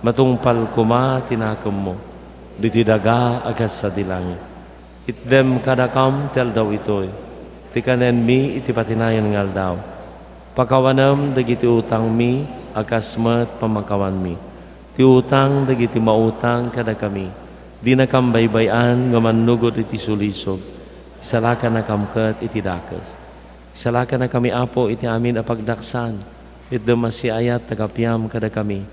matungpal kuma tinakam mo, diti daga agas sa dilangit. Itdem kadakam tel daw itoy, ti kanen mi iti patinayan ngal daw. Pakawanam dagiti utang mi, akas met pamakawan mi. Ti utang dagiti mautang kada kami, di na kambaybayan nga mannugot iti sulisog, isalakan na kamkat iti dakas. Isalakan na kami Apo iti amin apagdaksan, itdem masiayat tagapiam kada kami.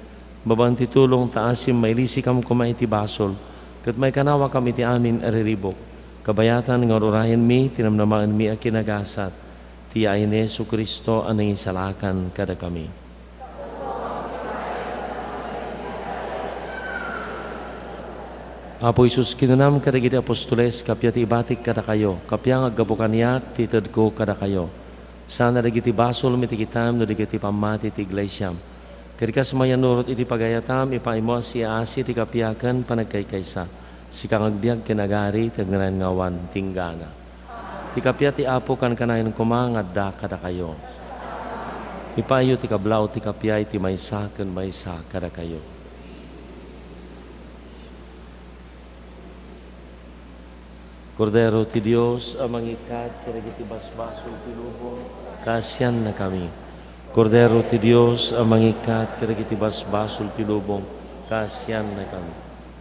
Babang titulong taasim mailisi kam kuma iti basol, ket may kanawa kami iti amin ariribok. Kabayatan nga rurayan mi, tinamnamaan mi a kinagasat, ti ayin Yesu Kristo anang isalakan kada kami. Apo Isus kinunam kadagiti apostoles, kapya ti ibatik kada kayo, kapya nga agabukaniak titad ko kada kayo. Sana dagiti basol mitikitam no dagiti pamati ti iglesyam. Kadikas mayanurot iti pagayatam, ipaimo si asi ti kapyakan panagkaykaysa. Si kang agbiag kinagari, tagnaran ngawan, tinggana. Ti kapya ti Apo kan kanayon kumangadda kada kayo. Ipayo ti kablaw ti kapya iti maysa ken maysa kada kayo. Kordero ti Dios amang ikat kadagiti basbasol ti lubong, kasyan na kami. Kordero ti Dios amang ikat kadagiti basbasol ti lubong, kasyan na kami.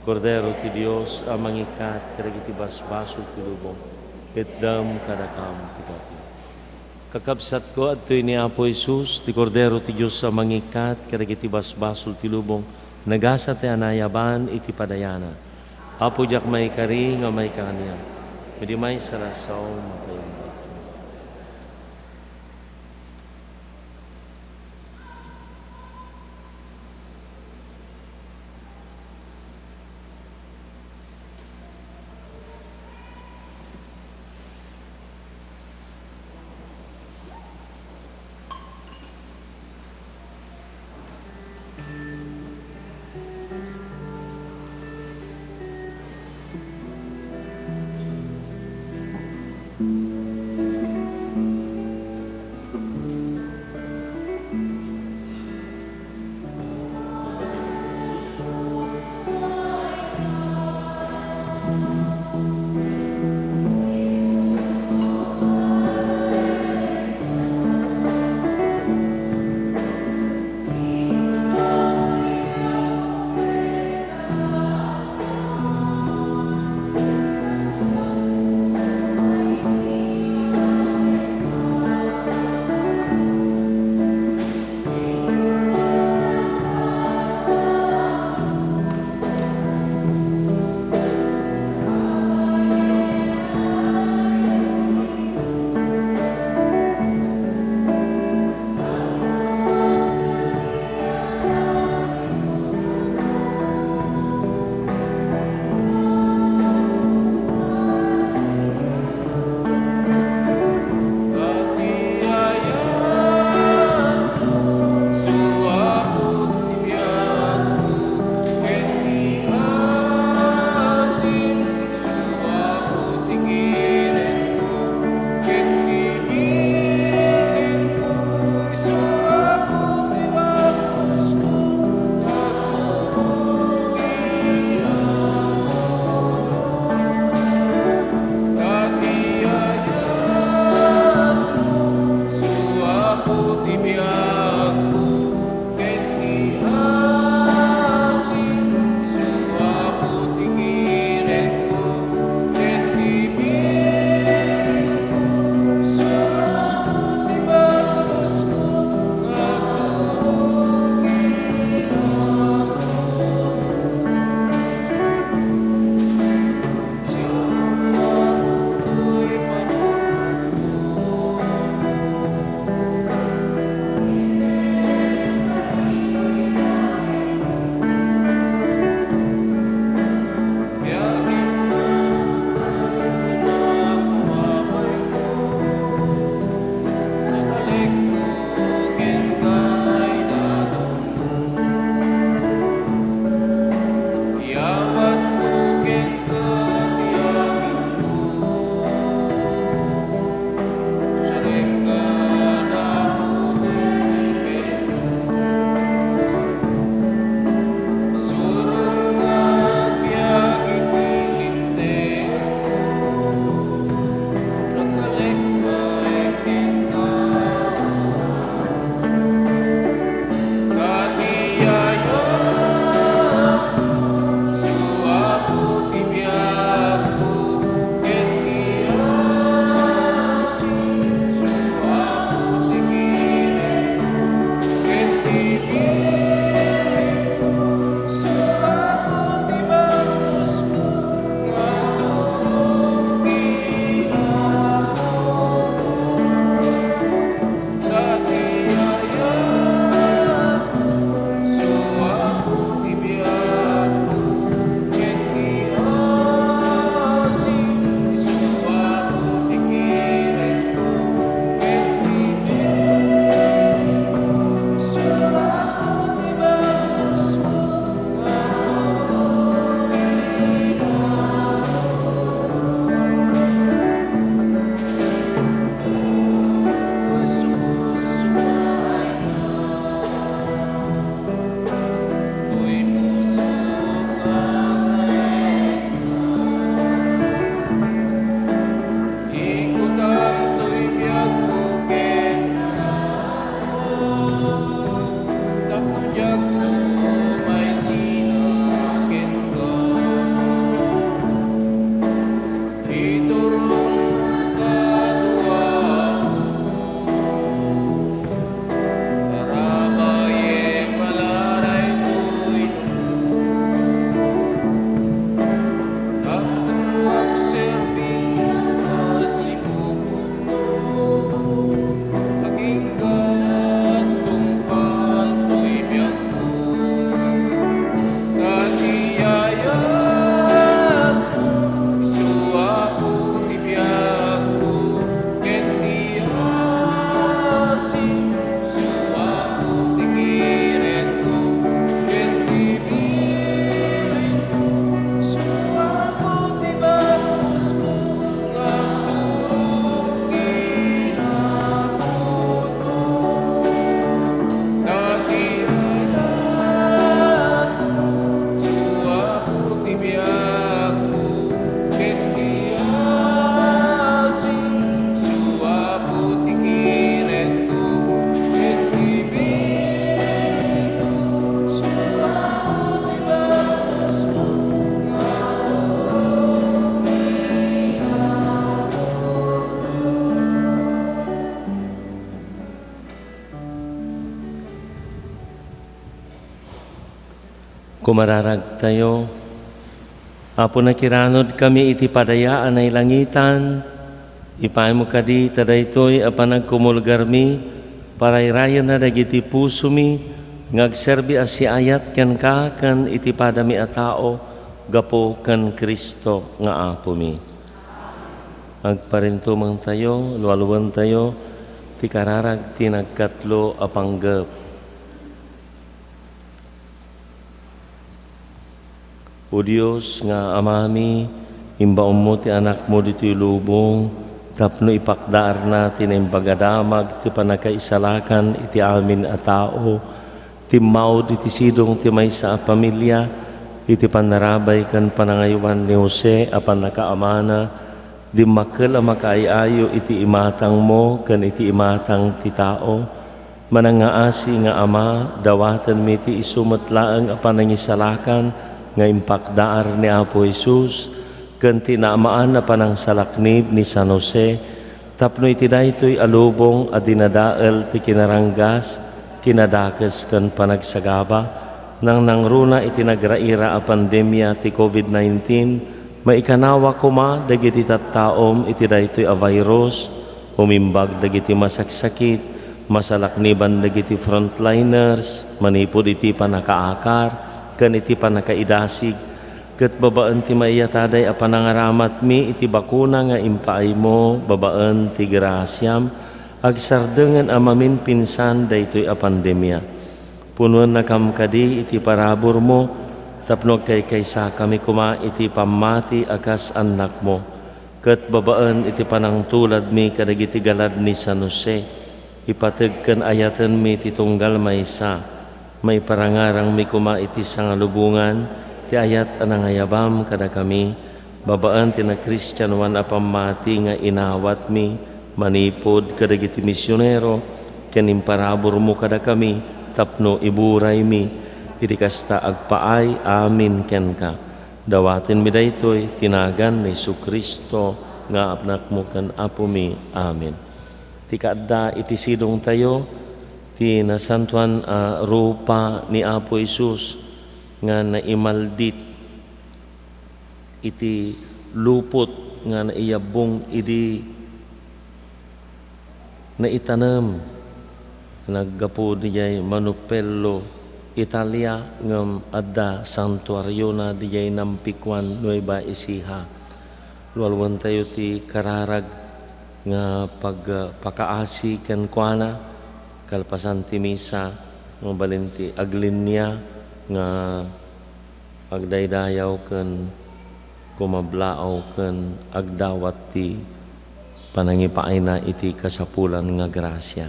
Kordero ti Dios amang ikat kadagiti basbasol ti lubong, itdam kadakam ti kapi. Kakabsat ko adtoy ni Apo Jesus, ti Kordero ti Dios amang ikat kadagiti basbasol ti lubong, nagasa ti anayaban iti padayana. Apo jak may kari nga may kanya. Pwede may sarasaw mapayong bato. Kumararag tayo. Apo na kiranod kami iti padayaan ay langitan. Ipay mo kadi tadaytoy apan nagkumulgar mi. Parayrayan na dagiti puso mi. Ngagserbi as si ayat ken ka kan iti padami a tao. Gapo kan Kristo nga apo mi. Agparintumang tayo, luwaluan tayo. Ti kararag ti nagkatlo a panggep. O Diyos nga amami, imbaon mo ti anak mo dito'y lubong, tapno ipakdaar natin ang bagadamag, ti panakaisalakan, iti amin a tao, ti maud, iti sidong ti maysa a pamilya, iti panarabay kan panangaywan ni Jose, a panakaamana, di makkel a makaayayo, iti imatang mo, kan iti imatang ti tao, manangaasi nga ama, dawatan mi ti isumatlaang a panangisalakan, nga impakdaar ni Apo Jesus, kan tinaamaan na panang salaknib ni San Jose, tapno iti daytoy alubong a dinadael ti kinaranggas, kinadakes kan panagsagaba, nang nangruna iti nagraira a pandemya ti COVID-19, maikanawa kuma dagiti tattaom iti daytoy a virus, umimbag dagiti masaksakit, masalakniban dagiti frontliners, manipod iti panakaakar, kan iti panakaidasig, ket babaan ti maiyataday a panangaramat mi iti bakuna nga impaay mo, babaan ti grasyam, agsardengan amamin pinsan daytoy a pandemya. Punuan na kam kadi iti parabor mo, tapno kaysa kami kuma iti pamati akas anak mo, ket babaan iti panangtulad mi kadagiti galad ni San Jose, ipateg ken ayaten mi ti tunggal maysa, may parangarang mi kuma iti sangalubungan, ti ayat anangayabam kada kami, babaan ti na Kristyanuan a pamati nga inawat mi, manipod kadagiti misyonero, ken imparabor mo kada kami, tapno iburay mi, iti kasta agpaay, amin ken ka. Dawaten mi daytoy, tinagan ni Jesu-Kristo, nga anak mo ken apo mi, amin. Ti kaadda iti sidong tayo, ti nasantuan rupa ni Apo Jesus nga naimaldit iti lupot nga naiyabong iti naitanam naggapo dijay Manupello, Italia ngam adda santuaryo na dijay Nampikwan, Nueva Ecija. Lualwan tayo ti kararag nga pagpakaasi ken kuana, kalpasan ti misa, nga balinti aglinya, nga agdaydayaw ken kumablaaw ken agdawat ti panangipaay na iti kasapulan nga grasya.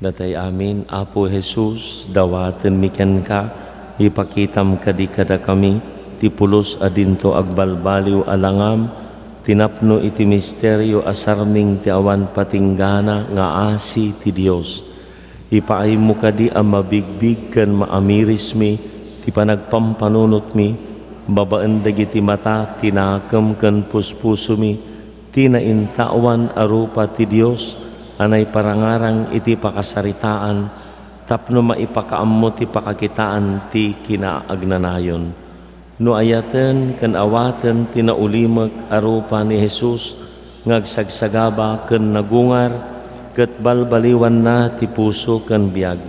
Datay amin, Apo Jesus, dawaten mi ken ka, ipakitam kadi kada kami, ti pulos adinto agbalbaliw alangam, tinapno iti misteryo asarming ti awan patinggana nga asi ti Dios. Ipaay mo kadi ang mabigbig ken maamiris mi, ti panagpampanunot mi, babaan dagiti mata, tinakam ken puspuso mi, ti naintawan arupa ti Dios, anay parangarang iti pakasaritaan, tapno maipakaammo ti pakakitaan ti kinaagnanayon. No ayaten ken awaten tinaulimek arupa ni Jesus, ngagsagsagaba ken nagungar, ket balbaliwan na ti puso ken biag.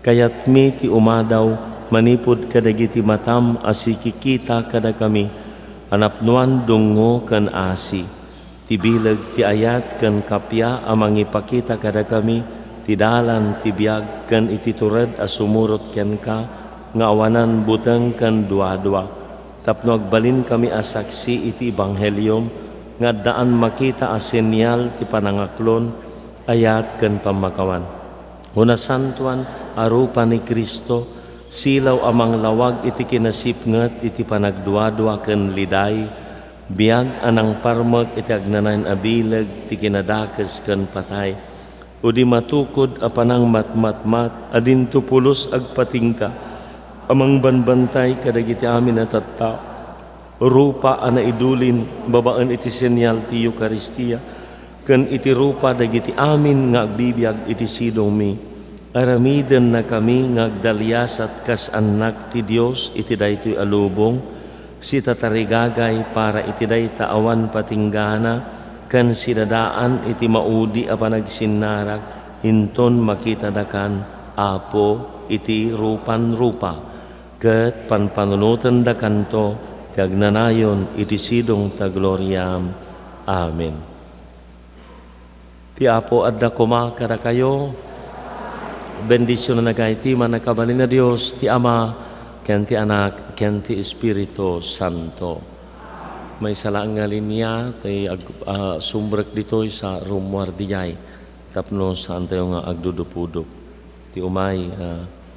Kayat mi ti umadaw, manipod kadagiti matam asikikita kada kami, anapnuan dungo ken asi. Ti bilag ti ayat ken kapya amang ipakita kada kami, ti dalan ti biag ken iti tured a sumurot ken ka, nga awanan buteng ken duadua. Tapno agbalin kami as saksi iti Ebanghelyo, nga daan makita as senyal ti panangaklon, ayat ken pamakawan. Una santuan arupa ni Kristo, silaw amang lawag iti kinasipnget iti panagduadua ken liday, biag anang parmek iti agnanan abileg ti kinadakes ken patay. O di matukod a panang matmatmat, adinto pulos agpatingka, amang banbantay kadagiti amin at tattao, rupa ana idulin, babaan iti senyal ti Eucharistia, ken iti rupa dagiti amin nga agbibiyag iti sidong mi, Aramiden na kami ngagdalyas at kas anak ti Dios iti daytoy alubong, si tatarigagay para iti day taawan patinggana, kan sidadaan iti maudi a panagsinnarag, hinton makita dakan apo iti rupan-rupa, ket panpanunutan dakanto, tiagnanayon iti sidong ta gloriam. Amen. Ti apo adda kuma kada kayo, bendisyon na nagaiti man nakabalin na Diyos, ti Ama, ken ti Anak, ken ti Espiritu Santo. May salang nga linya, tay sumbrek ditoy sa rumwardiyay, tapno saan tayo nga agdudupudup. Ti umay,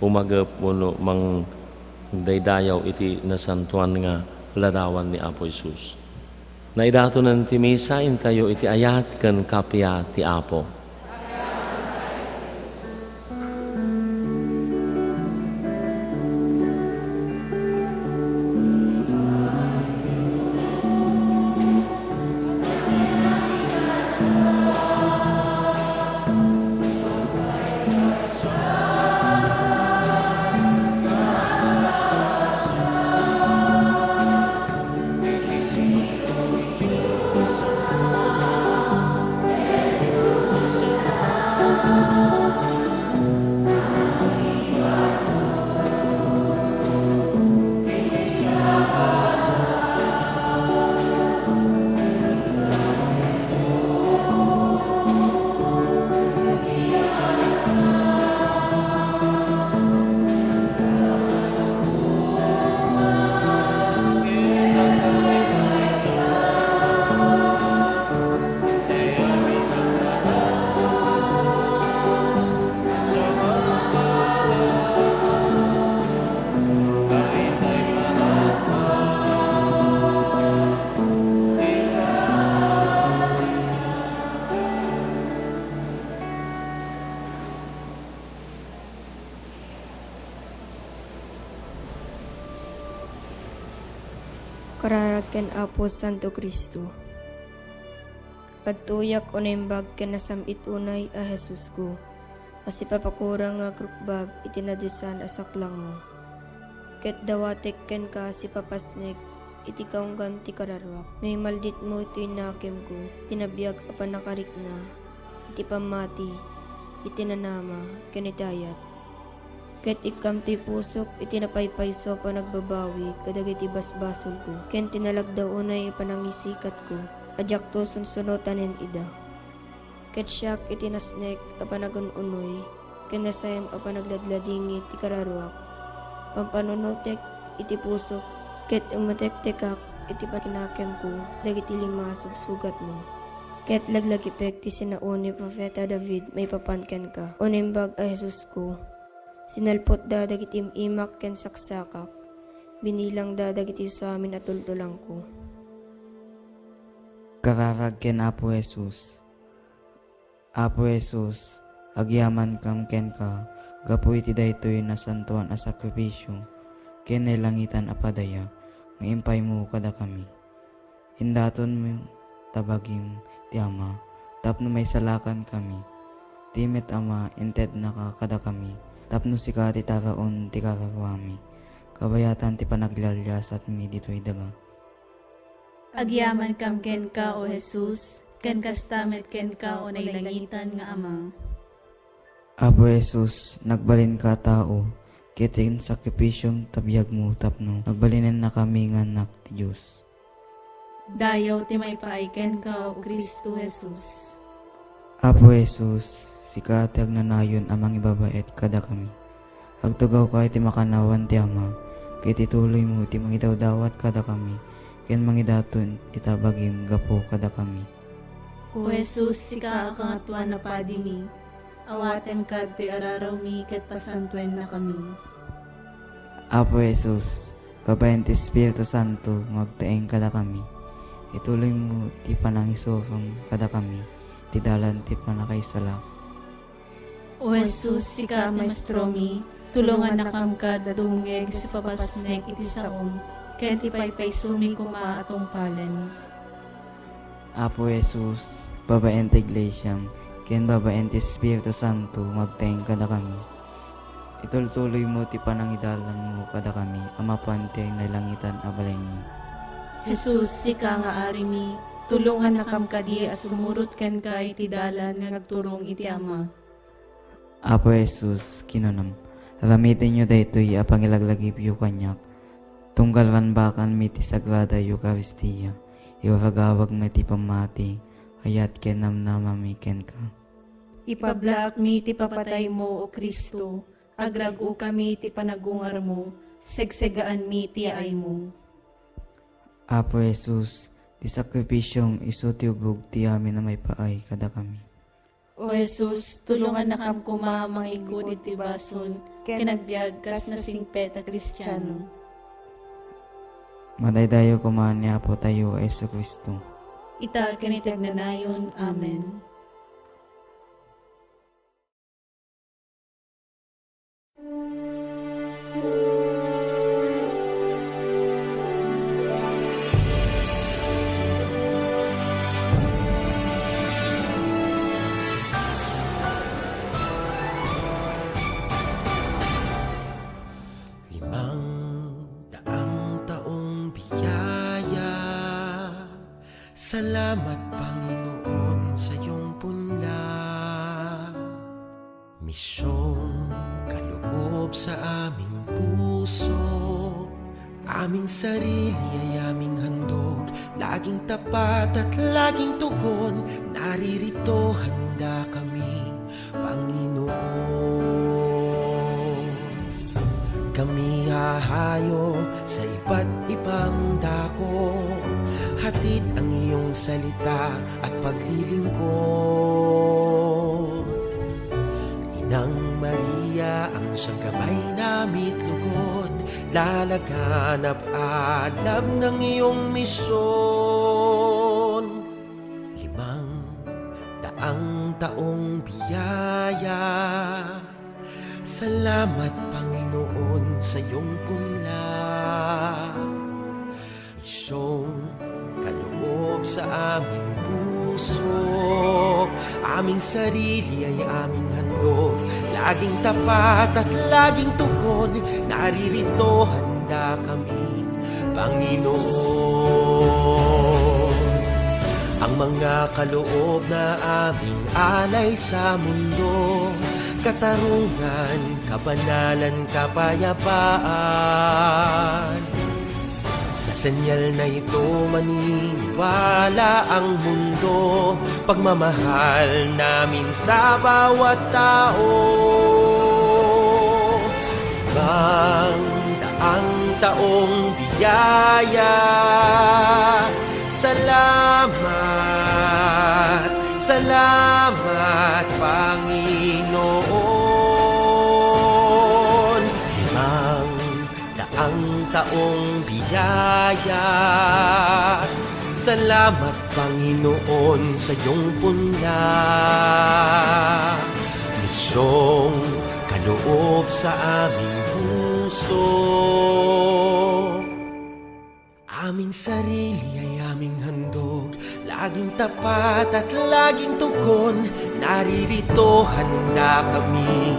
umagap muno mang daydayaw iti nasantuan nga ladawan ni Apo Isus. Naidato ng ti misa, intayo iti ayat ken kapya ti Apo. Kararag ken Apo Santo Kristo. Pagtuyak unembag ken nasamit unay a Jesus ko. Kasi papakurang nga krukbab itinadusan asaklang mo. Ket dawatek ken ka si papasnek iti kaunggan ti kararwak. Noy maldit mo iti nakem ko, tinabiyag apan nakarik na, iti pamati, iti nanama, ken itayat. Ket ikam ti pusok iti napaypayso pa nagbabawi kadag iti basbasol ko. Ken tinalagdaw unay ipanangisikat ko. Adyak to sunsunotanen ida. Ket siyak iti nasnek apanagununoy. Ken nasayam apanagladladingit ti kararwak. Pampanunutek iti pusok. Ket umatektekak iti pakinakem ko. Dagiti lima sugsugat mo. Ket laglagipek ti sinauni Profeta David may papanken ka. Unimbag a Jesus ko. Sinalpot da dagiti imak ken saksakak, binilang da dagiti sa amin at tultulang ko. Kararag ken Apo Jesus. Apo Jesus, agyaman kam ken ka, gapu iti daytoy na santuan a sakripisyo, ken langitan a padaya, nga impay mo kada kami. Hindaton mo tabagim ti Ama, tapno may salakan kami. Timet Ama, inted na ka kada kami. Tapno si ka ti taraon ti kakakwami, kabayatan ti panaglalyas at mi dito'y daga. Agyaman kam ken ka o Jesus, ken kastamet ken ka o nailangitan nga Ama. Apo Jesus, nagbalin ka tao, kitin sakripisyong tabiyag mo tapno, nagbalinin na kami nga anak ti Diyos. Dayaw ti may paaiken ka o Kristo Jesus. Apo Jesus, sika ti agnanayon amang ibabait kada kami. Agtugaw ka iti makanawan ti Ama, kay tituloy mo iti mangidawdawat kada kami, ken mangidaton itabagim gapo kada kami. O Jesus, sika akangatuan na padimi, awaten ka ti araraw mi ket pasantuen na kami. Apo Jesus, babayan ti Espiritu Santo, magtaeng kada kami. Ituloy mo ti panangisofang kada kami, ti dalan ti panakaisala. O Jesus, sika maestro mi, tulungan na kam ka dadungeg si papasnek iti saom, ken ti paypay sumi kuma atong palen. Apo Jesus, babayan ti Iglesia, ken babaen ti Espiritu Santo, magtaeng kada kami. Itultuloy mo ti panangidalan mo kada kami, amapan ti nailangitan abalay mi. Jesus, sika nga arimi, tulungan na kam kadi as sumurot ken ka iti dalan nga nagturong iti Ama. Apo Jesus, kinunam, ramitin nyo daytoy apangilaglagip yu kanyak, tunggal ranbakan mi ti Sagrada Eucharistia, iwaragawag mi ti pamati, hayat ken namnamami ken ka. Ipablak mi ti papatay mo, O Kristo, agrago kami ti panagungar mo, segsegaan mi ti ay mo. Apo Jesus, di sakripisyong iso ti ubog ti amin na may paay kada kami. O Jesus, tulungan na kam kuma mangikod iti basol, kinagbiag kas na singpet a Kristiyano. Madaydayo kumaan ni Apo tayo, Yesu Kristo. Ita kinitag na nayon. Amen. Salamat, Panginoon, sa iyong punla. Misyong kaloob sa aming puso, aming sarili ay aming handog, laging tapat at laging tugon. Naririto, handa kami, Panginoon. Kami hahayo sa iba't ibang dako, hatid ang iyong salita at paglilingkod. Inang Maria, ang siyang gabay namit lugod, lalaganap alab ng iyong misyon. 500 taong biyaya, salamat, Panginoon, sa iyong punla. Misyong kaloob sa aming puso, aming sarili ay aming handog, laging tapat at laging tugon. Naririto, handa kami, Panginoon. Ang mga kaloob na aming alay sa mundo, katarungan, kabanalan, kapayapaan. Sa senyal na ito maniniwala ang mundo, pagmamahal namin sa bawat tao. 500 taong biyaya, salamat, salamat, Panginoon. 500 taong biyaya, salamat, Panginoon, sa iyong punla. Misyong kaloob sa aming puso, aming sarili ay aming handog, laging tapat at laging tugon. Naririto, handa kami,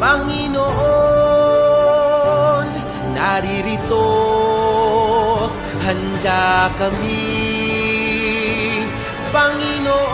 Panginoon. Naririto, handa kami, Panginoon.